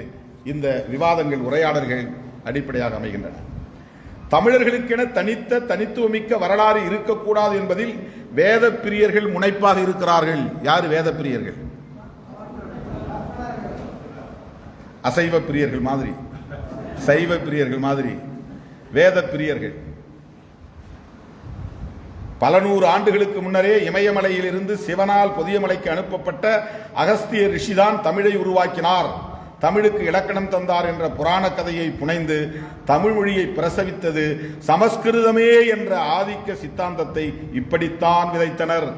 இந்த விவாதங்கள், உரையாடல்கள் அடிப்படையாக அமைகின்றன. தமிழர்களுக்கென தனித்துவமிக்க வரலாறு இருக்கக்கூடாது என்பதில் வேத பிரியர்கள் முனைப்பாக இருக்கிறார்கள். யார் வேத பிரியர்கள்? அசைவ பிரியர்கள் மாதிரி, சைவ பிரியர்கள் மாதிரி வேத பிரியர்கள். பல நூறு ஆண்டுகளுக்கு முன்னரே இமயமலையில் இருந்து சிவனால் பொதியமலைக்கு அனுப்பப்பட்ட அகஸ்திய ரிஷிதான் தமிழை உருவாக்கினார், தமிழுக்கு இலக்கணம் தந்தார் என்ற புராண கதையை புனைந்து தமிழ் மொழியை பிரசவித்தது சமஸ்கிருதமே என்ற ஆதிக்க சித்தாந்தத்தை இப்படித்தான் விதைத்தனர்.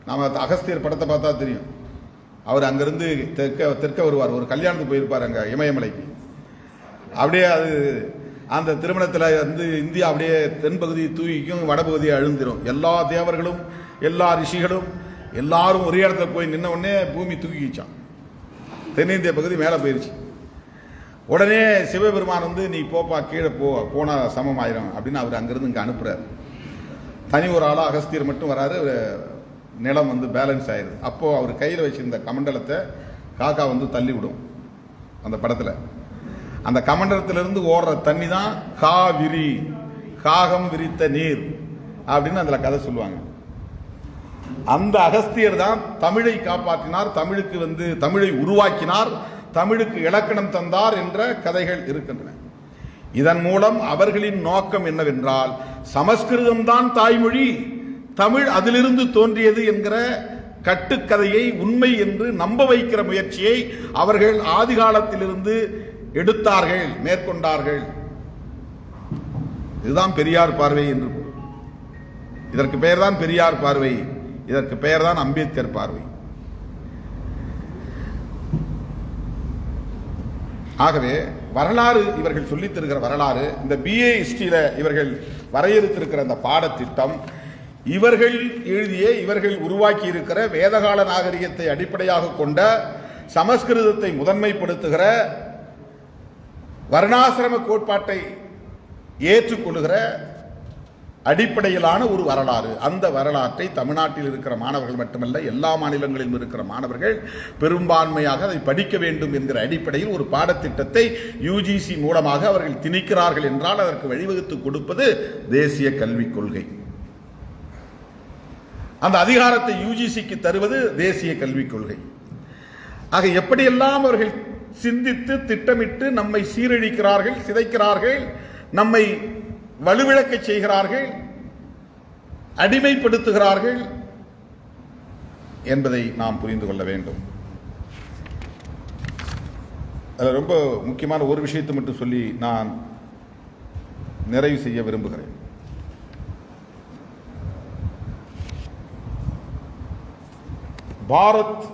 நாம அகஸ்தியர் படத்தை பார்த்தா தெரியும். அவர் அங்கிருந்து தெற்க வருவார், ஒரு கல்யாணத்துக்கு போயிருப்பார் அங்க இமயமலைக்கு. அப்படியே அது அந்த திருமணத்தில் வந்து இந்தியா அப்படியே தென்பகுதியை தூக்கிக்கும், வடபகுதியை அழுந்திரும். எல்லா தேவர்களும் எல்லா ரிஷிகளும் எல்லாரும் ஒரே இடத்துல போய் நின்ன உடனே பூமி தூக்கிச்சான். தென்னிந்திய பகுதி மேலே போயிருச்சு. உடனே சிவபெருமான் வந்து நீ போப்பா கீழே போனா சமம் ஆயிரும் அப்படின்னு அவர் அங்கிருந்து இங்கே அனுப்புறாரு. தனி ஒரு ஆளாக அகஸ்தியர் மட்டும் வராரு. நிலம் வந்து பேலன்ஸ் ஆயிடுது. அப்போ அவர் கையில் வச்சிருந்த கமண்டலத்தை காக்கா வந்து தள்ளி விடும். அந்த படத்தில் அந்த கமண்டலத்திலிருந்து ஓடுற தண்ணி தான் காவிரி, காகம் விரித்த நீர் அப்படின்னு அதில் கதை சொல்லுவாங்க. அந்த அகஸ்தியர் தான் தமிழை காப்பாற்றினார், தமிழுக்கு வந்து தமிழை உருவாக்கினார், தமிழுக்கு இலக்கணம் தந்தார் என்ற கதைகள் இருக்கின்றன. இதன் மூலம் அவர்களின் நோக்கம் என்னவென்றால், சமஸ்கிருதம் தான் தாய்மொழி, தமிழ் அதிலிருந்து தோன்றியது என்கிற கட்டுக்கதையை உண்மை என்று நம்ப வைக்கிற முயற்சியை அவர்கள் ஆதி காலத்திலிருந்து எடுத்தார்கள், மேற்கொண்டார்கள். இதுதான் பெரியார் பார்வை என்று. இதற்கு பெயர் தான் பெரியார் பார்வை, இதற்கு பெயர் தான் அம்பேத்கர் பார்வை. ஆகவே வரலாறு, இவர்கள் சொல்லித் தருகிற வரலாறு, இந்த BA ஹிஸ்டரியில இவர்கள் வரையறுத்திருக்கிற அந்த பாடத்திட்டம், இவர்கள் எழுதிய, இவர்கள் உருவாக்கி இருக்கிற வேதகால நாகரிகத்தை அடிப்படையாக கொண்ட, சமஸ்கிருதத்தை முதன்மைப்படுத்துகிற, வர்ணாசிரம கோட்பாட்டை ஏற்றுக்கொள்கிற அடிப்படையிலான ஒரு வரலாறு. அந்த வரலாற்றை தமிழ்நாட்டில் இருக்கிற மாணவர்கள் மட்டுமல்ல, எல்லா மாநிலங்களிலும் இருக்கிற மாணவர்கள் பெரும்பான்மையாக அதை படிக்க வேண்டும் என்கிற அடிப்படையில் ஒரு பாடத்திட்டத்தை UGC மூலமாக அவர்கள் திணிக்கிறார்கள் என்றால் அதற்கு வழிவகுத்து கொடுப்பது தேசிய கல்விக் கொள்கை. அந்த அதிகாரத்தை UGCக்கு தருவது தேசிய கல்விக் கொள்கை. ஆக எப்படியெல்லாம் அவர்கள் சிந்தித்து திட்டமிட்டு நம்மை சீரழிக்கிறார்கள், சிதைக்கிறார்கள், நம்மை வலுவிழக்க செய்கிறார்கள், அடிமைப்படுத்துகிறார்கள் என்பதை நாம் புரிந்து கொள்ள வேண்டும். ரொம்ப முக்கியமான ஒரு விஷயத்தை மட்டும் சொல்லி நான் நிறைவு செய்ய விரும்புகிறேன். பாரத்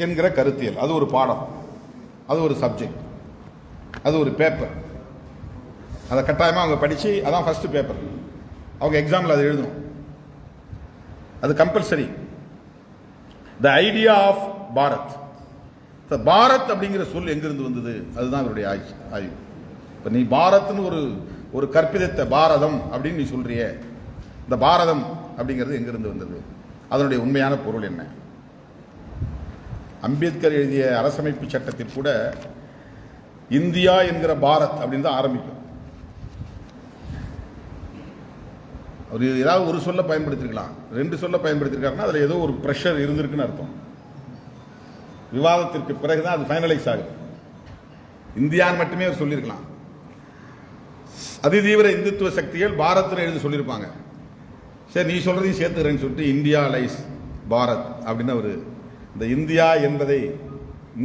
என்கிற கருத்தியல், அது ஒரு பாடம், அது ஒரு சப்ஜெக்ட், அது ஒரு பேப்பர். அதை கட்டாயமாக அவங்க படித்து, அதான் ஃபர்ஸ்ட் பேப்பர், அவங்க எக்ஸாமில் அதை எழுதணும். அது compulsory. The idea of Bharat. Bharat அப்படிங்கிற சொல் எங்கிருந்து வந்தது, அதுதான் அவருடைய ஆய்வு. இப்போ நீ பாரத்னு ஒரு கற்பிதத்தை பாரதம் அப்படின்னு நீ சொல்றிய, இந்த பாரதம் அப்படிங்கிறது எங்கிருந்து வந்தது, அதனுடைய உண்மையான பொருள் என்ன? அம்பேத்கர் எழுதிய அரசமைப்பு சட்டத்தில் கூட இந்தியா என்கிற பாரத் அப்படின்னு தான் ஆரம்பிக்கும். அவர் ஏதாவது ஒரு சொல்ல பயன்படுத்திருக்கலாம், 2 சொல்ல பயன்படுத்திருக்காருன்னா அதில் ஏதோ ஒரு ப்ரெஷர் இருந்திருக்குன்னு அர்த்தம். விவாதத்திற்கு பிறகுதான் அது ஃபைனலைஸ் ஆகுது. இந்தியான்னு மட்டுமே அவர் சொல்லியிருக்கலாம். அதிதீவிர இந்துத்துவ சக்திகள் பாரத்னு எழுதி சொல்லியிருப்பாங்க. சரி, நீ சொல்றதையும் சேர்த்துக்கிறேன்னு சொல்லிட்டு இந்தியா லைஸ் பாரத் அப்படின்னு அவர் இந்த இந்தியா என்பதை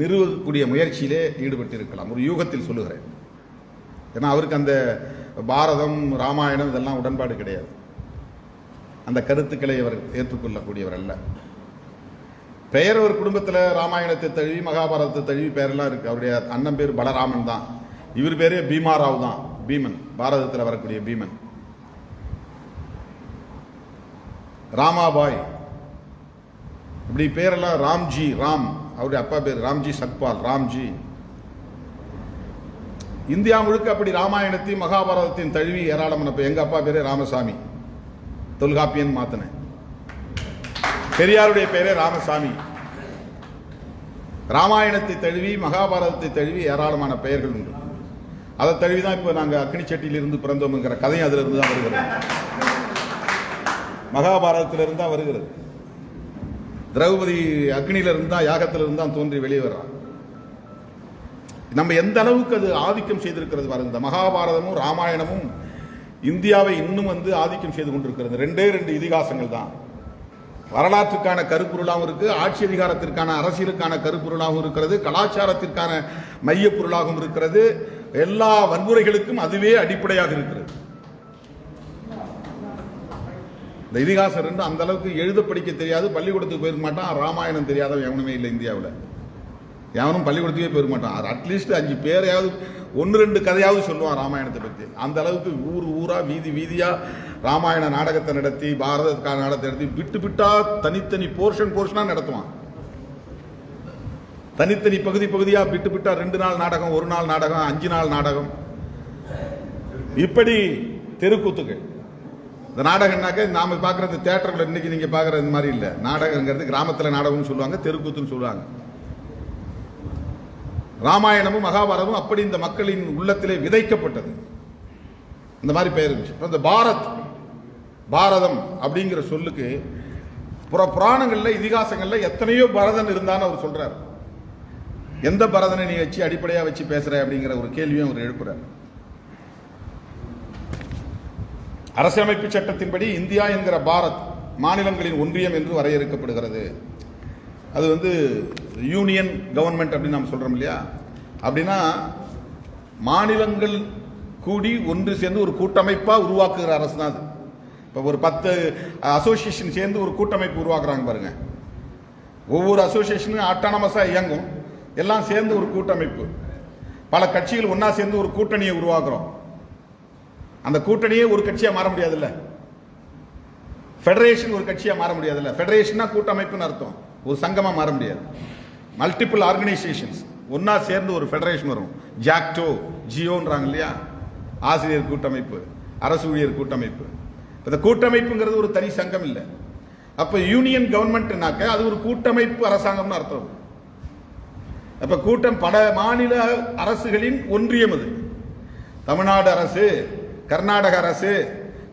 நிறுவக்கூடிய முயற்சியிலே ஈடுபட்டு இருக்கலாம். ஒரு யூகத்தில் சொல்லுகிறேன். ஏன்னா அவருக்கு அந்த பாரதம், ராமாயணம் இதெல்லாம் உடன்பாடு கிடையாது. அந்த கருத்துக்களை அவர் ஏற்றுக்கொள்ளக்கூடியவர் அல்ல. பெயர் ஒரு குடும்பத்தில் ராமாயணத்தை தழுவி, மகாபாரதத்தை தழுவி பெயரெல்லாம் இருக்கு. அவருடைய அண்ணன் பேர் பலராமன் தான், இவர் பேரே பீமாராவ் தான், பீமன், பாரதத்தில் வரக்கூடிய பீமன். ராமாபாய் இப்படி பேரெல்லாம், ராம்ஜி, ராம் அவருடைய அப்பா பேர் ராம்ஜி சக்பால், ராம்ஜி. இந்தியா முழுக்க அப்படி ராமாயணத்தையும் மகாபாரதத்தையும் தழுவி ஏராளமான. எங்க அப்பா பேரே ராமசாமி, தொல்காப்பியன் மாத்தினேன். பெரியாருடைய பேரே ராமசாமி. ராமாயணத்தை தழுவி, மகாபாரதத்தை தழுவி ஏராளமான பெயர்கள் உண்டு. அதை தழுவிதான் இப்போ நாங்கள் அக்னிச்சட்டியிலிருந்து பிறந்தோம்ங்கிற கதையும் அதுல இருந்து தான் வருகிறது. மகாபாரதத்திலிருந்து தான் வருகிறது. திரௌபதி அக்னியிலிருந்து தான், யாகத்திலிருந்து தான் தோன்றி வெளியே வர்றான். நம்ம எந்த அளவுக்கு அது ஆதிக்கம் செய்திருக்கிறது பாருங்க. இந்த மகாபாரதமும் ராமாயணமும் இந்தியாவை இன்னும் ஆதிக்கம் செய்து கொண்டிருக்கிறது. 2 இதிகாசங்கள் தான். வரலாற்றுக்கான கருப்பொருளாகவும் இருக்கு, ஆட்சி அதிகாரத்திற்கான, அரசியலுக்கான கருப்பொருளாகவும் இருக்கிறது, கலாச்சாரத்திற்கான மையப்பொருளாகவும் இருக்கிறது. எல்லா வன்முறைகளுக்கும் அதுவே அடிப்படையாக இருக்கிறது. இந்த இதிகாசம் 2 அந்த அளவுக்கு எழுத படிக்க தெரியாது, பள்ளிக்கூடத்துக்கு போயிருக்க மாட்டான். ராமாயணம் தெரியாதவன் எவனுமே இல்லை இந்தியாவில். எவனும் பள்ளிக்கூடத்துக்கே போயிருக்க மாட்டான். அட்லீஸ்ட் 5 பேரையாவது 1-2 கதையாவது சொல்லுவான் ராமாயணத்தை பற்றி. அந்த அளவுக்கு ஊரா வீதி வீதியா ராமாயண நாடகத்தை நடத்தி, பாரதத்துக்கான நாடகத்தை நடத்தி, விட்டு விட்டா தனித்தனி போர்ஷனா நடத்துவான். தனித்தனி பகுதியா விட்டு விட்டா 2 நாள் நாடகம், 1 நாள் நாடகம், 5 நாள் நாடகம், இப்படி தெருக்கூத்துகள். இந்த நாடகம்னாக்க நாம பார்க்கறது தியேட்டர்ல இன்னைக்கு நீங்க பார்க்கறது இந்த மாதிரி இல்லை. நாடகங்கிறது கிராமத்தில் நாடகம்னு சொல்லுவாங்க, தெருக்கூத்துன்னு சொல்லுவாங்க. ராமாயணமும் மகாபாரதமும் அப்படி இந்த மக்களின் உள்ளத்திலே விதைக்கப்பட்டது. இந்த மாதிரி பெயர் இருந்துச்சு. இந்த பாரதம் அப்படிங்கிற சொல்லுக்கு புராணங்கள்ல, இதிகாசங்கள்ல எத்தனையோ பரதன் இருந்தான்னு அவர் சொல்றார். எந்த பரதனை நீ வச்சு அடிப்படையா வச்சு பேசுற அப்படிங்கிற ஒரு கேள்வியும் அவர் எழுப்புறார். அரசியலமைப்பு சட்டத்தின்படி இந்தியா என்கிற பாரத் மாநிலங்களின் ஒன்றியம் என்று வரையறுக்கப்படுகிறது. அது வந்து யூனியன் கவர்மெண்ட் அப்படின்னு நாம் சொல்றோம் இல்லையா? அப்படின்னா மாநிலங்கள் கூடி ஒன்று சேர்ந்து ஒரு கூட்டமைப்பாக உருவாக்குகிற அரசு தான் அது. இப்போ ஒரு 10 அசோசியேஷன் சேர்ந்து ஒரு கூட்டமைப்பு உருவாக்குறாங்க பாருங்க. ஒவ்வொரு அசோசியேஷனும் ஆட்டானமஸாக இயங்கும், எல்லாம் சேர்ந்து ஒரு கூட்டமைப்பு. பல கட்சிகள் ஒன்னா சேர்ந்து ஒரு கூட்டணியை உருவாக்குறோம். அந்த கூட்டணியே ஒரு கட்சியாக மாற முடியாதுல்ல. ஃபெடரேஷன் ஒரு கட்சியாக மாற முடியாதுல்ல. ஃபெடரேஷன்னா கூட்டமைப்புன்னு அர்த்தம், ஒரு சங்கமாக மாற முடியாது. மல்டிபிள் ஆர்கனைசேஷன்ஸ் ஒன்னா சேர்ந்து ஒரு ஃபெடரேஷன் வரும். ஜாக்டோ ஜியோன்றாங்க இல்லையா, ஆசிரியர் கூட்டமைப்பு, அரசு ஊழியர் கூட்டமைப்பு. இந்த கூட்டமைப்புங்கிறது ஒரு தனி சங்கம் இல்லை. அப்ப யூனியன் கவர்மெண்ட்னாக்க அது ஒரு கூட்டமைப்பு அரசாங்கம்னு அர்த்தம். அப்ப கூட்டம் பல மாநில அரசுகளின் ஒன்றியம். அது தமிழ்நாடு அரசு, கர்நாடக அரசு,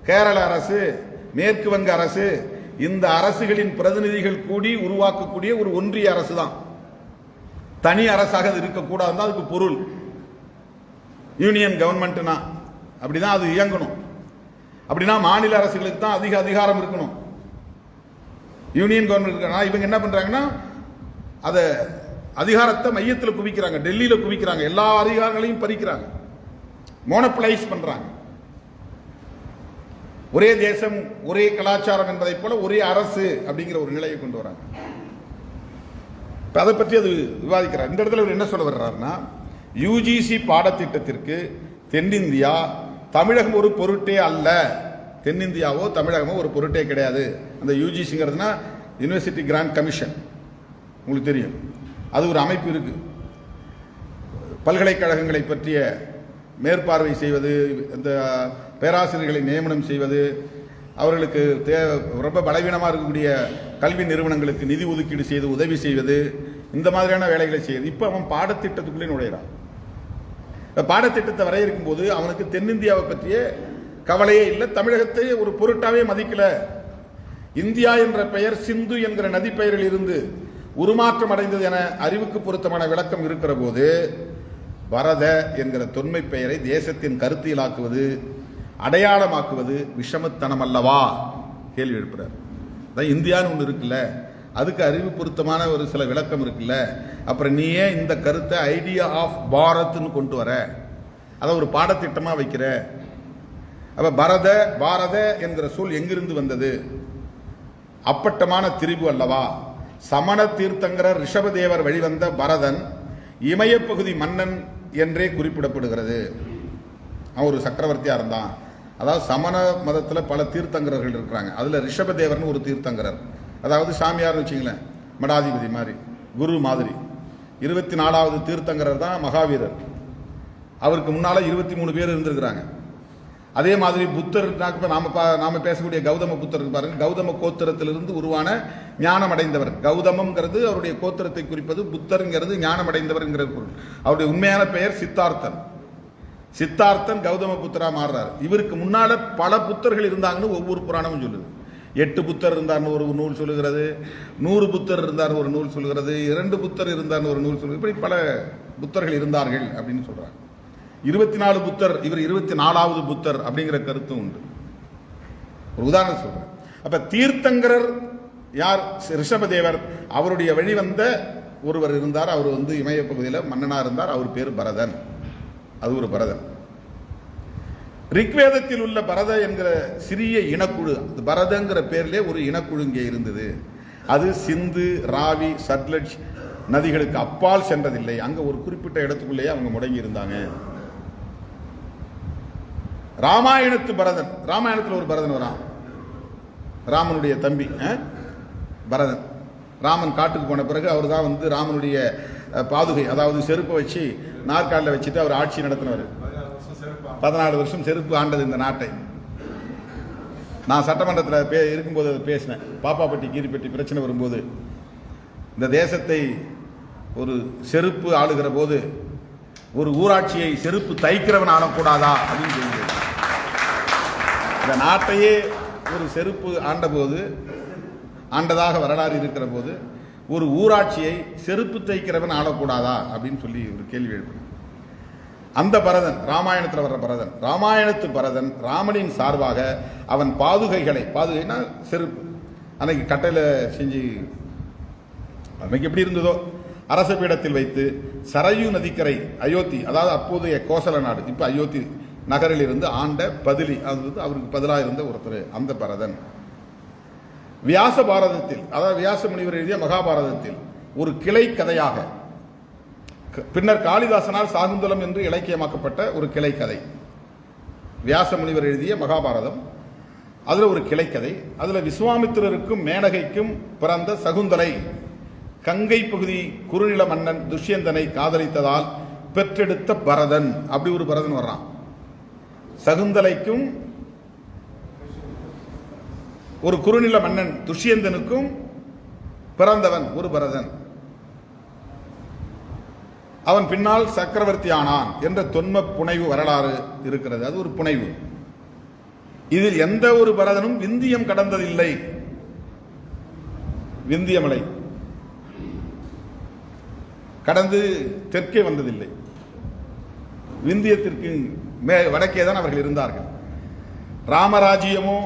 கேரள அரசு, மேற்கு வங்க அரசு, இந்த அரசுகளின் பிரதிநிதிகள் கூடி உருவாக்கக்கூடிய ஒரு ஒன்றிய அரசு தான். தனி அரசாக அது இருக்கக்கூடாது, அதுக்கு பொருள். யூனியன் கவர்மெண்ட்னா அப்படிதான் அது இயங்கணும். அப்படின்னா மாநில அரசுகளுக்கு தான் அதிக அதிகாரம் இருக்கணும். யூனியன் கவர்மெண்ட் இவங்க என்ன பண்றாங்கன்னா அத அதிகாரத்தை மையத்தில் குவிக்கிறாங்க, டெல்லியில குவிக்கிறாங்க, எல்லா அதிகாரங்களையும் பறிக்கிறாங்க, மோனோபலைஸ் பண்றாங்க. ஒரே தேசம் ஒரே கலாச்சாரம் என்பதை போல ஒரே அரசு அப்படிங்கிற ஒரு நிலையை கொண்டு வராங்க. அதை பற்றி அது விவாதிக்கிறார். இந்த இடத்துல அவர் என்ன சொல்ல வர்றாருன்னா, யுஜிசி பாடத்திட்டத்திற்கு தென்னிந்தியா தமிழகம் ஒரு பொருட்டே அல்ல. தென்னிந்தியாவோ தமிழகமோ ஒரு பொருட்டே கிடையாது. அந்த யுஜிசிங்கிறதுனா யூனிவர்சிட்டி கிராண்ட் கமிஷன், உங்களுக்கு தெரியும், அது ஒரு அமைப்பு இருக்கு. பல்கலைக்கழகங்களை பற்றிய மேற்பார்வை செய்வது, இந்த பேராசிரியர்களை நியமனம் செய்வது, அவர்களுக்கு ரொம்ப பலவீனமாக இருக்கக்கூடிய கல்வி நிறுவனங்களுக்கு நிதி ஒதுக்கீடு செய்து உதவி செய்வது, இந்த மாதிரியான வேலைகளை செய்யுது. இப்போ அவன் பாடத்திட்டத்துக்குள்ளே நுழைகிறான். பாடத்திட்டத்தை வரையறுக்கும் போது அவனுக்கு தென்னிந்தியாவை பற்றிய கவலையே இல்லை, தமிழகத்தை ஒரு பொருட்டாவே மதிக்கல. இந்தியா என்ற பெயர் சிந்து என்கிற நதி பெயரில் இருந்து உருமாற்றம் அடைந்தது என அறிவுக்கு பொருத்தமான விளக்கம் இருக்கிற போது பரத என்கிற தொன்மை பெயரை தேசத்தின் கருத்தியலாக்குவது, அடையாளமாக்குவது விஷமத்தனம் அல்லவா? கேள்வி எழுப்புறார். இந்தியான்னு ஒன்று இருக்குல்ல, அதுக்கு அறிவு பொருத்தமான ஒரு சில விளக்கம் இருக்குல்ல, அப்புறம் நீ ஏன் இந்த கருத்தை ஐடியா ஆஃப் பாரத்னு கொண்டு வர, அதை ஒரு பாடத்திட்டமா வைக்கிற? அப்ப பரத பாரத என்கிற சொல் எங்கிருந்து வந்தது? அப்பட்டமான திரிபு அல்லவா? சமண தீர்த்தங்கரர் ரிஷபதேவர் வழிவந்த பரதன் இமயப்பகுதி மன்னன் என்றே குறிப்பிடப்படுகிறது. அவன் ஒரு சக்கரவர்த்தியா இருந்தான். அதாவது சமண மதத்தில் பல தீர்த்தங்கரர்கள் இருக்கிறாங்க. அதுல ரிஷபதேவர்னு ஒரு தீர்த்தங்கரர், அதாவது சாமியார்னு வச்சுங்களேன், மடாதிபதி மாதிரி, குரு மாதிரி. 24வது தீர்த்தங்கரர் தான் மகாவீரர். அவருக்கு முன்னால 23 பேர் இருந்திருக்கிறாங்க. அதே மாதிரி புத்தர், நாம பேசக்கூடிய கௌதம புத்தர் பாருங்க, கௌதம கோத்திரத்திலிருந்து உருவான ஞானம் அடைந்தவர். கௌதமம்ங்கிறது அவருடைய கோத்திரத்தை குறிப்பது, புத்தருங்கிறது ஞானம் அடைந்தவர் பொருள். அவருடைய உண்மையான பெயர் சித்தார்த்தன். சித்தார்த்தன் கௌதம புத்தரா மாறுறாரு. இவருக்கு முன்னால பல புத்தர்கள் இருந்தாங்கன்னு ஒவ்வொரு புராணமும் சொல்லுது. 8 புத்தர் இருந்தார்னு ஒரு நூல் சொல்லுகிறது, 100 புத்தர் இருந்தார்னு ஒரு நூல் சொல்லுகிறது, 2 புத்தர் இருந்தார்னு ஒரு நூல் சொல்லுகிறது. இப்படி பல புத்தர்கள் இருந்தார்கள் அப்படின்னு சொல்றாங்க. 24 புத்தர், இவர் 24வது புத்தர் அப்படிங்கிற கருத்தும் உண்டு. ஒரு உதாரணம் சொல்றேன். அப்ப தீர்த்தங்கரர் யார்? ரிஷபதேவர். அவருடைய வழி வந்த ஒருவர் இருந்தார். அவர் இமய பகுதியில் மன்னனா இருந்தார். அவர் பேர் பரதன். அது ஒரு பரதன். ரிக்வேதத்தில் உள்ள பரத என்கிற சிறிய இனக்குழு, பரதங்கிற பேர்லே ஒரு இனக்குழு இங்கே இருந்தது. அது சிந்து, ராவி, சட்லஜ் நதிகளுக்கு அப்பால் சென்றதில்லை. அங்க ஒரு குறிப்பிட்ட இடத்துக்குள்ளேயே அவங்க முடங்கி இருந்தாங்க. ராமாயணத்து பரதன், ராமாயணத்தில் ஒரு பரதன் வரான், ராமனுடைய தம்பி பரதன். ராமன் காட்டுக்கு போன பிறகு அவர் தான் ராமனுடைய பாதுகை, அதாவது செருப்பை வச்சு நாற்காலில் வச்சுட்டு அவர் ஆட்சி நடத்தினவர். 14 வருஷம் செருப்பு ஆண்டது இந்த நாட்டை. நான் சட்டமன்றத்தில் இருக்கும்போது அதை பேசினேன். பாப்பாப்பட்டி கீரிப்பட்டி பிரச்சனை வரும்போது, இந்த தேசத்தை ஒரு செருப்பு ஆளுகிற போது ஒரு ஊராட்சியை செருப்பு தைக்கிறவன் ஆளக்கூடாதா அப்படின்னு சொல்லி, இந்த நாட்டையே ஒரு செருப்பு ஆண்டதாக வரலாறு இருக்கிற போது ஒரு ஊராட்சியை செருப்பு தைக்கிறவன் ஆளக்கூடாதா அப்படின்னு சொல்லி ஒரு கேள்வி எழுப்பினார். அந்த பரதன் ராமாயணத்தில் வர்ற பரதன், ராமாயணத்து பரதன் ராமனின் சார்பாக அவன் பாதுகைகளை, பாதுகைனா செருப்பு, அன்னைக்கு கட்டையில் செஞ்சு அன்னைக்கு எப்படி இருந்ததோ அரச பீடத்தில் வைத்து சரயு நதிக்கரை அயோத்தி, அதாவது அப்போதைய கோசல நாடு, இப்போ அயோத்தி நகரில் இருந்து ஆண்ட பதிலி, அது அவருக்கு பதிலாக இருந்த ஒருத்தர் அந்த பரதன். வியாச பாரதத்தில், அதாவது வியாச முனிவர் எழுதிய மகாபாரதத்தில் ஒரு கிளை கதையாக, பின்னர் காளிதாசனால் சாகுந்தலம் என்று இலக்கியமாக்கப்பட்ட ஒரு கிளை கதை, வியாச முனிவர் எழுதிய மகாபாரதம். அதில் ஒரு கிளைக்கதை. அதில் விஸ்வாமித்திரருக்கும் மேனகைக்கும் பிறந்த சகுந்தலை கங்கை பகுதி குறுநில மன்னன் துஷ்யந்தனை காதலித்ததால் பெற்றெடுத்த பரதன், அப்படி ஒரு பரதன் வர்றான். சகுந்தலைக்கும் ஒரு குறுநில மன்னன் துஷ்யந்தனுக்கும் பிறந்தவன் ஒரு பரதன். அவன் பின்னால் சக்கரவர்த்தி ஆனான் என்ற தொன்ம புனைவு வரலாறு இருக்கிறது. அது ஒரு புனைவு. இதில் எந்த ஒரு பரதனும் விந்தியம் கடந்ததில்லை. விந்தியமலை கடந்து தெற்கே வந்ததில்லை. விந்தியத்திற்கு வடக்கே தான் அவர்கள் இருந்தார்கள். ராமராஜ்யமோ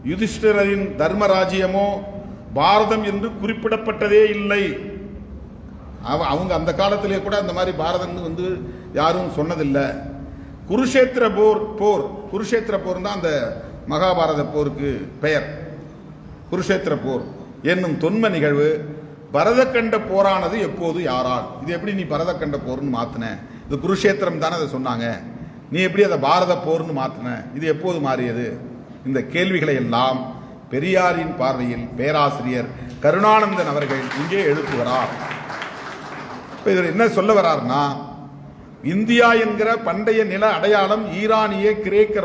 யுதிஷ்டிரரின் தர்மராஜ்யமோ பாரதம் என்று குறிப்பிடப்பட்டதே இல்லை. அவங்க அந்த காலத்திலே கூட அந்த மாதிரி பாரதம் வந்து யாரும் சொன்னதில்லை. குருஷேத்திர போர் குருஷேத்திர போர் தான் அந்த மகாபாரத போருக்கு பெயர். குருஷேத்திர போர் என்னும் தொன்ம நிகழ்வு பரதக்கண்ட போரானது எப்போது, யாரால்? இது எப்படி நீ பரதக்கண்ட போர்னு மாத்தின? இது குருஷேத்திரம் தானே அதை சொன்னாங்க, நீ எப்படி அதை பாரத போர்னு மாத்தின? இது எப்போது மாறியது? இந்த கேள்விகளை எல்லாம் பெரியாரின் பார்வையில் பேராசிரியர் கருணானந்தன் அவர்கள் இங்கே எழுப்புகிறார். இப்போ இதில் என்ன சொல்ல வர்றாருன்னா, இந்தியா என்கிற பண்டைய நில அடையாளம் ஈரானிய கிரேக்க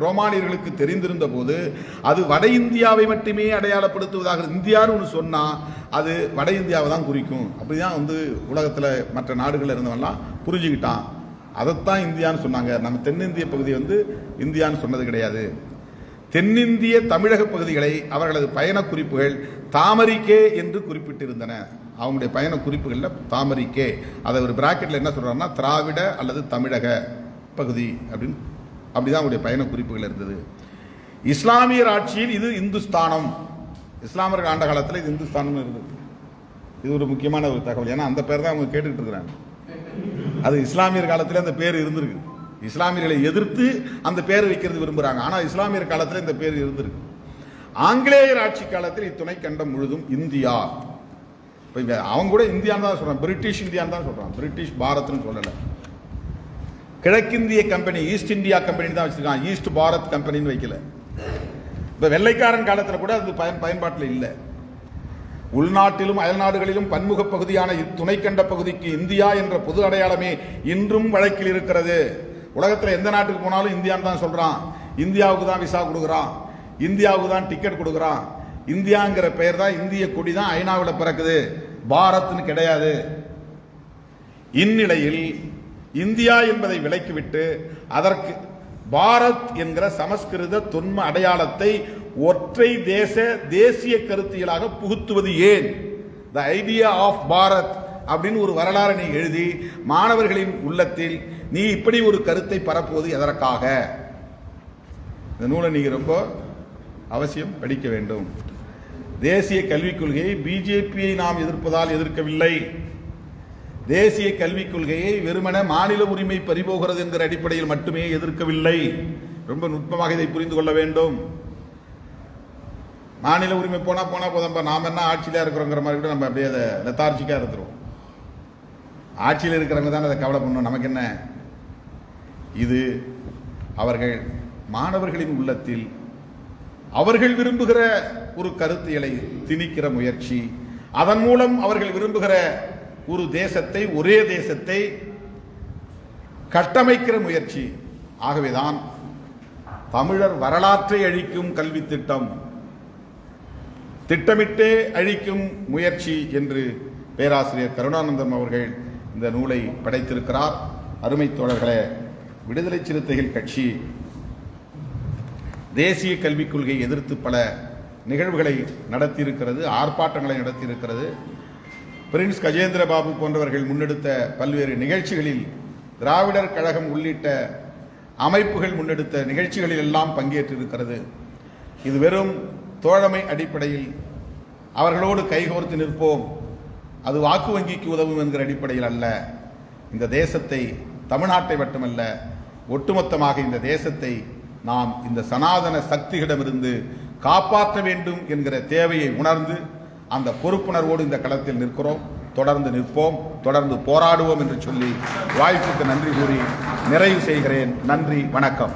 ரோமானியர்களுக்கு தெரிந்திருந்த போது அது வட இந்தியாவை மட்டுமே அடையாளப்படுத்துவதாக, இந்தியான்னு ஒன்று சொன்னால் அது வட இந்தியாவை தான் குறிக்கும். அப்படிதான் வந்து உலகத்தில் மற்ற நாடுகளில் இருந்தவெல்லாம் புரிஞ்சுக்கிட்டான். அதைத்தான் இந்தியான்னு சொன்னாங்க. நம்ம தென்னிந்திய பகுதி வந்து இந்தியான்னு சொன்னது கிடையாது. தென்னிந்திய தமிழக பகுதிகளை அவர்களது பயண குறிப்புகள் தாமரிக்கே என்று குறிப்பிட்டிருந்தன. அவங்களுடைய பயண குறிப்புகளில் தாமரிக்கே, அதை ஒரு பிராக்கெட்டில் என்ன சொல்கிறாங்கன்னா திராவிட அல்லது தமிழக பகுதி அப்படின்னு, அப்படிதான் அவங்களுடைய பயண குறிப்புகள் இருந்தது. இஸ்லாமியர் ஆட்சியில் இது இந்துஸ்தானம், இஸ்லாமியர்கள் ஆண்ட காலத்தில் இது இந்துஸ்தானம் இருந்தது. இது ஒரு முக்கியமான ஒரு தகவல். ஏன்னா அந்த பேர் தான் அவங்க கேட்டுக்கிட்டு இருக்கிறாங்க. அது இஸ்லாமியர் காலத்தில் அந்த பேர் இருந்திருக்கு. இஸ்லாமியர்களை எதிர்த்து அந்த பேர் வைக்கிறது விரும்புகிறாங்க. ஆனால் இஸ்லாமியர் காலத்தில் இந்த பேர் இருந்திருக்கு. ஆங்கிலேயர் ஆட்சி காலத்தில் இத்துணை கண்டம் முழுதும் இந்தியா. அவங்க கூட இந்தியான்னு தான் சொல்றான், பிரிட்டிஷ் இந்தியான்னு தான் சொல்றான், பிரிட்டிஷ் பாரத்னு சொல்லலை. கிழக்கிந்திய கம்பெனி, ஈஸ்ட் இந்தியா கம்பெனி தான் வச்சிருக்கான், ஈஸ்ட் பாரத் கம்பெனின்னு வைக்கல. இப்போ வெள்ளைக்காரன் காலத்தில் கூட அது பயன்பாட்டில் இல்லை. உள்நாட்டிலும் அயல்நாடுகளிலும் பன்முக பகுதியான துணைக்கண்ட பகுதிக்கு இந்தியா என்ற பொது அடையாளமே இன்றும் வழக்கில் இருக்கிறது. உலகத்தில் எந்த நாட்டுக்கு போனாலும் இந்தியான்னு தான் சொல்றான். இந்தியாவுக்கு தான் விசா கொடுக்குறான், இந்தியாவுக்கு தான் டிக்கெட் கொடுக்குறான். இந்தியாங்கிற பெயர் தான், இந்திய கொடி தான் ஐநாவில் பிறக்குது, பாரத்னு கிடையாது. இந்நிலையில் இந்தியா என்பதை விலக்கிவிட்டு அதற்கு பாரத் என்கிற சமஸ்கிருத தொன்ம அடையாளத்தை ஒற்றை தேசிய கருத்தியலாக புகுத்துவது ஏன்? த ஐடியா ஆஃப் பாரத் அப்படின்னு ஒரு வரலாறு நீ எழுதி மாணவர்களின் உள்ளத்தில் நீ இப்படி ஒரு கருத்தை பரப்புவது எதற்காக? இந்த நூலை நீங்க ரொம்ப அவசியம் படிக்க வேண்டும். தேசிய கல்விக் கொள்கையை பிஜேபியை நாம் எதிர்ப்பதால் எதிர்க்கவில்லை. தேசிய கல்விக் கொள்கையை வெறுமன மாநில உரிமை பறிபோகிறது என்கிற அடிப்படையில் மட்டுமே எதிர்க்கவில்லை. ரொம்ப நுட்பமாக இதை புரிந்து கொள்ள வேண்டும். மாநில உரிமை போனா போதும்பா, நாம் என்ன ஆட்சியில இருக்கிறோங்கிற மாதிரி கூட நம்ம அப்படியே அதை லெத்தார்ஜிக்கா இருந்துருவோம். ஆட்சியில் இருக்கிறவங்க தான் அதை கவலை பண்ணணும், நமக்கு என்ன? இது அவர்கள் மாணவர்களின் உள்ளத்தில் அவர்கள் விரும்புகிற ஒரு கருத்தியலை திணிக்கிற முயற்சி, அதன் மூலம் அவர்கள் விரும்புகிற ஒரு தேசத்தை, ஒரே தேசத்தை கட்டமைக்கிற முயற்சி. ஆகவேதான் தமிழர் வரலாற்றை அழிக்கும் கல்வி திட்டம், திட்டமிட்டே அழிக்கும் முயற்சி என்று பேராசிரியர் கருணானந்தம் அவர்கள் இந்த நூலை படைத்திருக்கிறார். அருமை தோழர்களே, விடுதலை சிறுத்தைகள் கட்சி தேசிய கல்விக் கொள்கையை எதிர்த்து பல நிகழ்வுகளை நடத்தியிருக்கிறது, ஆர்ப்பாட்டங்களை நடத்தியிருக்கிறது. பிரின்ஸ் கஜேந்திர பாபு போன்றவர்கள் முன்னெடுத்த பல்வேறு நிகழ்ச்சிகளில், திராவிடர் கழகம் உள்ளிட்ட அமைப்புகள் முன்னெடுத்த நிகழ்ச்சிகளில் எல்லாம் பங்கேற்றிருக்கிறது. இது வெறும் தோழமை அடிப்படையில் அவர்களோடு கைகோர்த்து நிற்போம், அது வாக்கு வங்கிக்கு உதவும் என்கிற அடிப்படையில் அல்ல. இந்த தேசத்தை, தமிழ்நாட்டை மட்டுமல்ல ஒட்டுமொத்தமாக இந்த தேசத்தை நாம் இந்த சனாதன சக்திகளிடமிருந்து காப்பாற்ற வேண்டும் என்கிற தேவையை உணர்ந்து அந்த பொறுப்புணர்வோடு இந்த களத்தில் நிற்கிறோம். தொடர்ந்து நிற்போம், தொடர்ந்து போராடுவோம் என்று சொல்லி வாய்ப்புக்கு நன்றி கூறி நிறைவு செய்கிறேன். நன்றி, வணக்கம்.